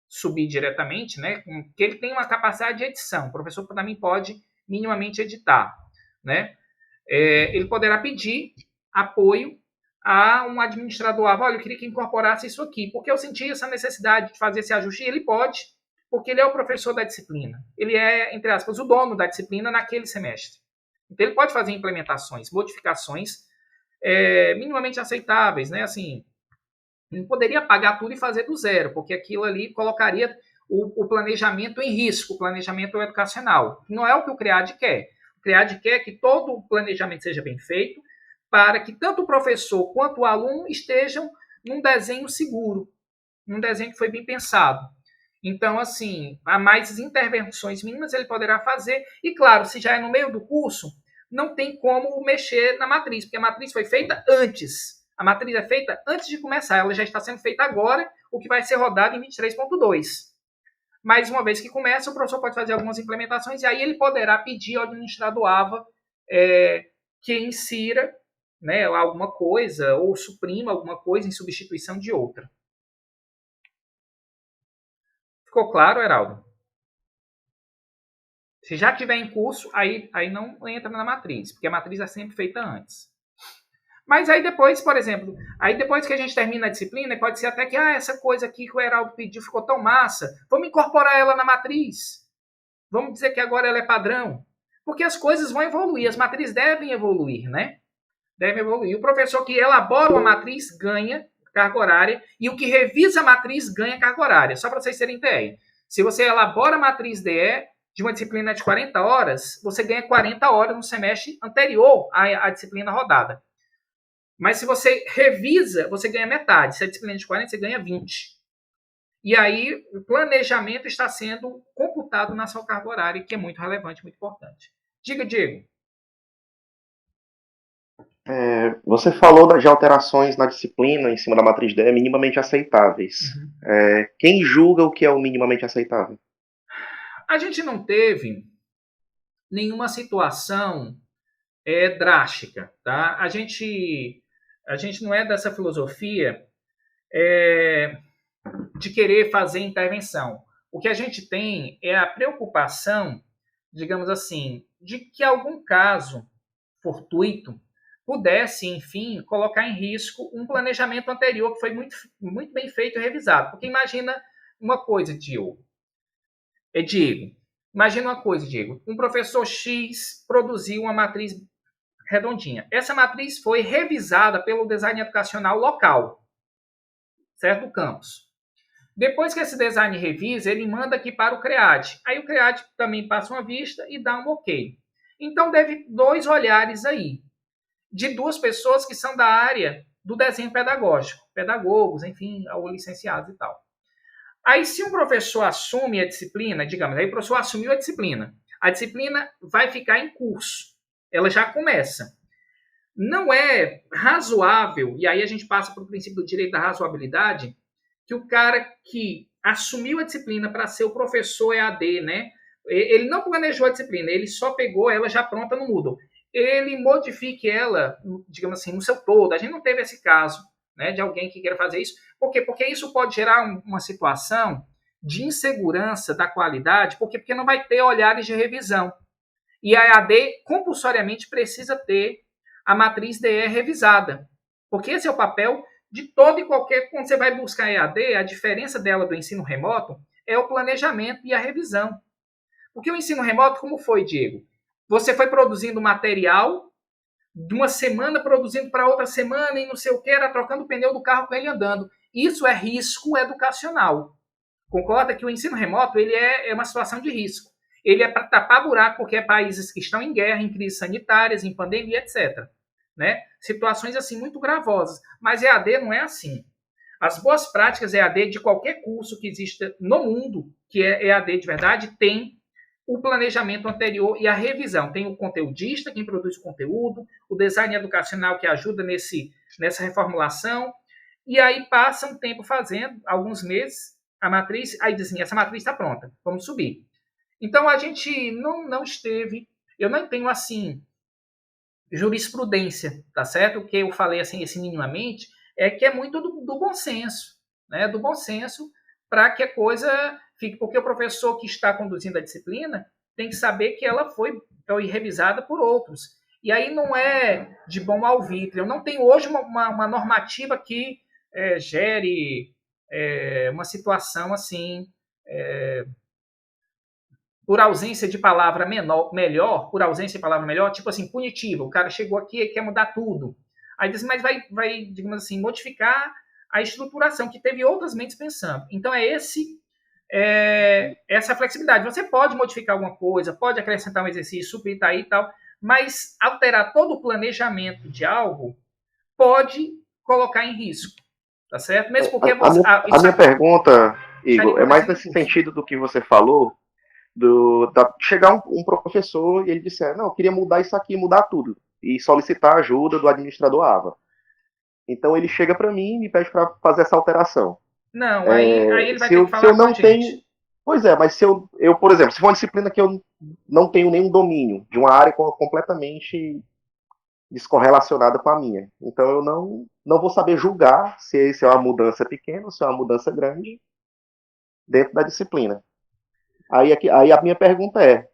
subir diretamente, né, que ele tem uma capacidade de edição. O professor também pode minimamente editar, né? Ele poderá pedir apoio a um administrador. Olha, eu queria que incorporasse isso aqui, porque eu senti essa necessidade de fazer esse ajuste, e ele pode, porque ele é o professor da disciplina. Ele é, entre aspas, o dono da disciplina naquele semestre. Então, ele pode fazer implementações, modificações minimamente aceitáveis, né? Assim, não poderia apagar tudo e fazer do zero, porque aquilo ali colocaria o planejamento em risco, o planejamento educacional. Não é o que o CREAD quer. O CREAD quer que todo o planejamento seja bem feito, para que tanto o professor quanto o aluno estejam num desenho seguro, num desenho que foi bem pensado. Então, assim, há mais intervenções mínimas ele poderá fazer. E, claro, se já é no meio do curso, não tem como mexer na matriz, porque a matriz foi feita antes. A matriz é feita antes de começar, ela já está sendo feita agora, o que vai ser rodado em 23.2. Mas, uma vez que começa, o professor pode fazer algumas implementações, e aí ele poderá pedir ao administrador AVA que insira, né, alguma coisa, ou suprima alguma coisa em substituição de outra. Ficou claro, Heraldo? Se já tiver em curso, aí não entra na matriz, porque a matriz é sempre feita antes. Mas aí depois, por exemplo, aí depois que a gente termina a disciplina, pode ser até que essa coisa aqui que o Heraldo pediu ficou tão massa, vamos incorporar ela na matriz. Vamos dizer que agora ela é padrão. Porque as coisas vão evoluir, as matrizes devem evoluir, né? Devem evoluir. O professor que elabora uma matriz ganha carga horária, e o que revisa a matriz ganha carga horária. Só para vocês terem ideia. Se você elabora a matriz DE de uma disciplina de 40 horas, você ganha 40 horas no semestre anterior à disciplina rodada. Mas se você revisa, você ganha metade. Se a disciplina é de 40, você ganha 20. E aí, o planejamento está sendo computado na sua carga horária, que é muito relevante, muito importante. Diga, Diego. Você falou de alterações na disciplina em cima da matriz DE minimamente aceitáveis. Uhum. Quem julga o que é o minimamente aceitável? A gente não teve nenhuma situação drástica, tá? A gente não é dessa filosofia de querer fazer intervenção. O que a gente tem é a preocupação, digamos assim, de que algum caso fortuito pudesse, enfim, colocar em risco um planejamento anterior que foi muito, muito bem feito e revisado. Porque imagina uma coisa, Diego. Imagina uma coisa, Diego. Um professor X produziu uma matriz redondinha. Essa matriz foi revisada pelo design educacional local, certo? Do campus. Depois que esse design revisa, ele manda aqui para o CREAD. Aí o CREAD também passa uma vista e dá um ok. Então, deve 2 olhares aí, de 2 pessoas que são da área do desenho pedagógico, pedagogos, enfim, ou licenciados e tal. Aí, se um professor assume a disciplina, digamos, aí o professor assumiu a disciplina vai ficar em curso, ela já começa. Não é razoável, e aí a gente passa para o princípio do direito da razoabilidade, que o cara que assumiu a disciplina para ser o professor EAD, né? Ele não planejou a disciplina, ele só pegou ela já pronta no Moodle. Ele modifique ela, digamos assim, no seu todo. A gente não teve esse caso, né, de alguém que queira fazer isso. Por quê? Porque isso pode gerar uma situação de insegurança da qualidade, porque não vai ter olhares de revisão. E a EAD compulsoriamente precisa ter a matriz DE revisada, porque esse é o papel de todo e qualquer... Quando você vai buscar a EAD, a diferença dela do ensino remoto é o planejamento e a revisão. Porque o ensino remoto, como foi, Diego? Você foi produzindo material, de uma semana produzindo para outra semana e não sei o que, era trocando o pneu do carro com ele andando. Isso é risco educacional. Concorda que o ensino remoto ele é uma situação de risco. Ele é para tapar buraco, porque é países que estão em guerra, em crises sanitárias, em pandemia, etc. Né? Situações assim muito gravosas. Mas EAD não é assim. As boas práticas EAD de qualquer curso que exista no mundo, que é EAD de verdade, tem o planejamento anterior e a revisão. Tem o conteudista, quem produz o conteúdo, o design educacional que ajuda nessa reformulação, e aí passa um tempo fazendo, alguns meses, a matriz, aí diz assim, essa matriz está pronta, vamos subir. Então, a gente não esteve, eu não tenho, assim, jurisprudência, tá certo? O que eu falei, assim, minimamente, é que é muito do bom senso, né? Do bom senso para que a coisa fique, porque o professor que está conduzindo a disciplina tem que saber que ela foi revisada por outros. E aí não é de bom alvítreo. Eu não tenho hoje uma normativa que gere uma situação assim, por ausência de palavra melhor, por ausência de palavra melhor, tipo assim, punitiva. O cara chegou aqui e quer mudar tudo. Aí diz, mas vai, digamos assim, modificar a estruturação, que teve outras mentes pensando. Então, essa flexibilidade. Você pode modificar alguma coisa, pode acrescentar um exercício, suprir aí e tal, mas alterar todo o planejamento de algo pode colocar em risco, tá certo? Mesmo porque a minha pergunta, Igor, é mais nesse sentido do que você falou, chegar um professor e ele disser, não, eu queria mudar isso aqui, mudar tudo, e solicitar a ajuda do administrador AVA. Então ele chega para mim e me pede para fazer essa alteração. Não, aí ele vai ter que falar com a gente. Pois é, mas se eu, por exemplo, se for uma disciplina que eu não tenho nenhum domínio, de uma área completamente descorrelacionada com a minha, então eu não vou saber julgar se é uma mudança pequena ou se é uma mudança grande dentro da disciplina. Aí a minha pergunta é,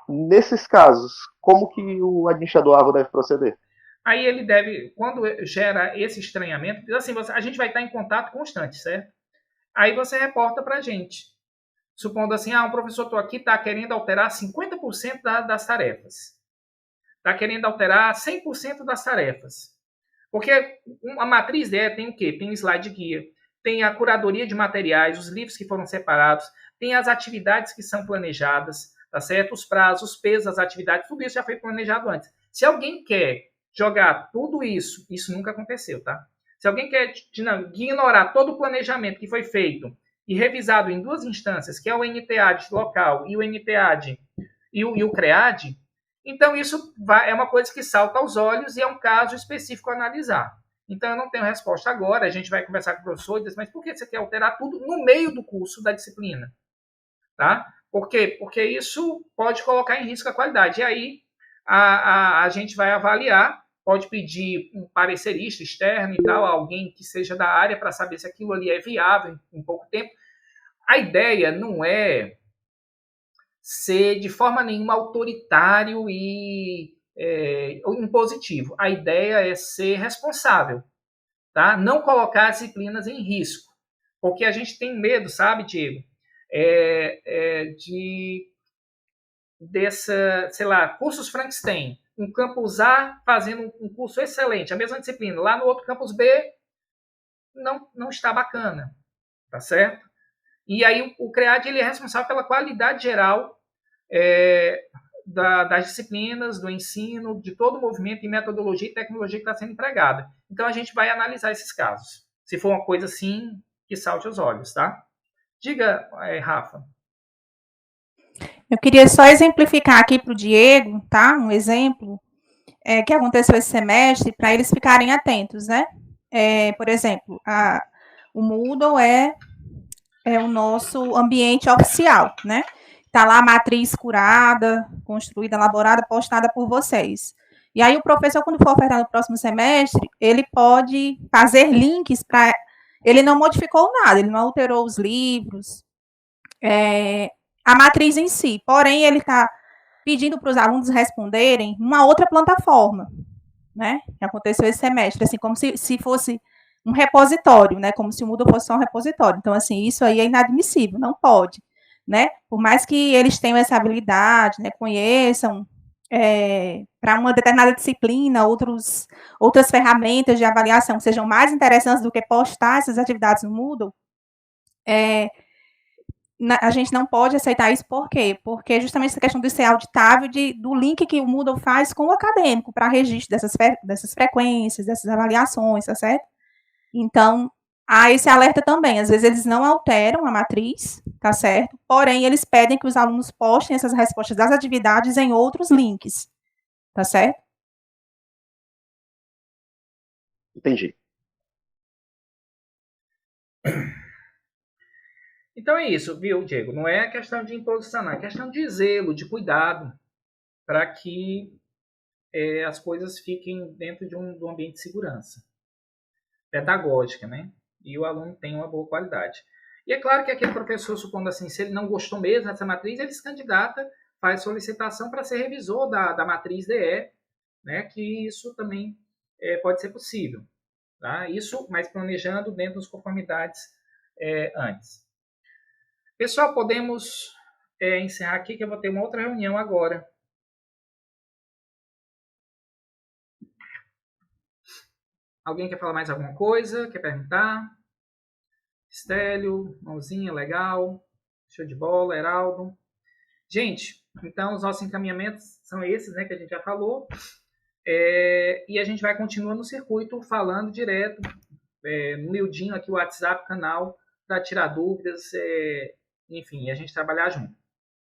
nesses casos, como que o administrador AVA deve proceder? Aí ele deve, quando gera esse estranhamento, assim, a gente vai estar em contato constante, certo? Aí você reporta para a gente. Supondo assim, um professor estou aqui, está querendo alterar 50% das tarefas. Está querendo alterar 100% das tarefas. Porque a matriz dela tem o quê? Tem um slide guia, tem a curadoria de materiais, os livros que foram separados, tem as atividades que são planejadas, tá certo? Os prazos, os pesos das atividades, tudo isso já foi planejado antes. Se alguém quer jogar tudo isso nunca aconteceu, tá? Se alguém quer ignorar todo o planejamento que foi feito e revisado em 2 instâncias, que é o NTAD local e o NTAD e o CREAD, então isso é uma coisa que salta aos olhos e é um caso específico a analisar. Então eu não tenho resposta agora, a gente vai conversar com o professor e diz, mas por que você quer alterar tudo no meio do curso da disciplina? Tá? Por quê? Porque isso pode colocar em risco a qualidade. E aí a gente vai avaliar, pode pedir um parecerista externo e tal, alguém que seja da área para saber se aquilo ali é viável em pouco tempo. A ideia não é ser de forma nenhuma autoritário e impositivo. A ideia é ser responsável, tá? Não colocar as disciplinas em risco, porque a gente tem medo, sabe, Diego, dessa, sei lá, cursos Frankenstein. um campus A fazendo um curso excelente, a mesma disciplina. Lá no outro campus B, não está bacana, tá certo? E aí o CREAD ele é responsável pela qualidade geral das disciplinas, do ensino, de todo o movimento em metodologia e tecnologia que está sendo empregada. Então, a gente vai analisar esses casos. Se for uma coisa assim, que salte aos olhos, tá? Diga, Rafa. Eu queria só exemplificar aqui para o Diego, tá? Um exemplo que aconteceu esse semestre, para eles ficarem atentos, né? Por exemplo, o Moodle é o nosso ambiente oficial, né? Está lá a matriz curada, construída, elaborada, postada por vocês. E aí o professor, quando for ofertar no próximo semestre, ele pode fazer links para... Ele não modificou nada, ele não alterou os livros, a matriz em si. Porém, ele está pedindo para os alunos responderem numa outra plataforma, né? Que aconteceu esse semestre, assim, como se fosse um repositório, né? Como se o Moodle fosse só um repositório. Então, assim, isso aí é inadmissível, não pode, né? Por mais que eles tenham essa habilidade, né? Conheçam para uma determinada disciplina, outras ferramentas de avaliação sejam mais interessantes do que postar essas atividades no Moodle, a gente não pode aceitar isso, por quê? Porque justamente essa questão de ser auditável do link que o Moodle faz com o acadêmico para registro dessas frequências, dessas avaliações, tá certo? Então, há esse alerta também. Às vezes eles não alteram a matriz, tá certo? Porém, eles pedem que os alunos postem essas respostas das atividades em outros links, tá certo? Entendi. Então é isso, viu, Diego? Não é questão de imposição, não. É questão de zelo, de cuidado, para que as coisas fiquem dentro de um ambiente de segurança pedagógica, né? E o aluno tenha uma boa qualidade. E é claro que aquele professor, supondo assim, se ele não gostou mesmo dessa matriz, ele se candidata, faz solicitação para ser revisor da matriz DE, né? Que isso também pode ser possível. Tá? Isso, mas planejando dentro das conformidades antes. Pessoal, podemos encerrar aqui, que eu vou ter uma outra reunião agora. Alguém quer falar mais alguma coisa? Quer perguntar? Estélio, mãozinha, legal. Show de bola, Heraldo. Gente, então os nossos encaminhamentos são esses, né, que a gente já falou. E a gente vai continuar no circuito falando direto, no miudinho aqui o WhatsApp, canal, para tirar dúvidas, enfim, a gente trabalhar junto.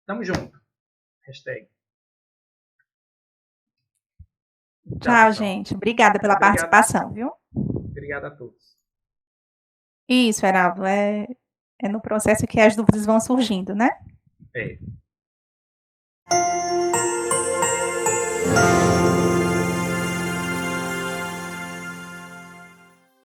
Tamo junto. Hashtag. Tchau, gente. Obrigada pela participação, viu? Obrigado a todos. Isso, Heraldo. É no processo que as dúvidas vão surgindo, né? É.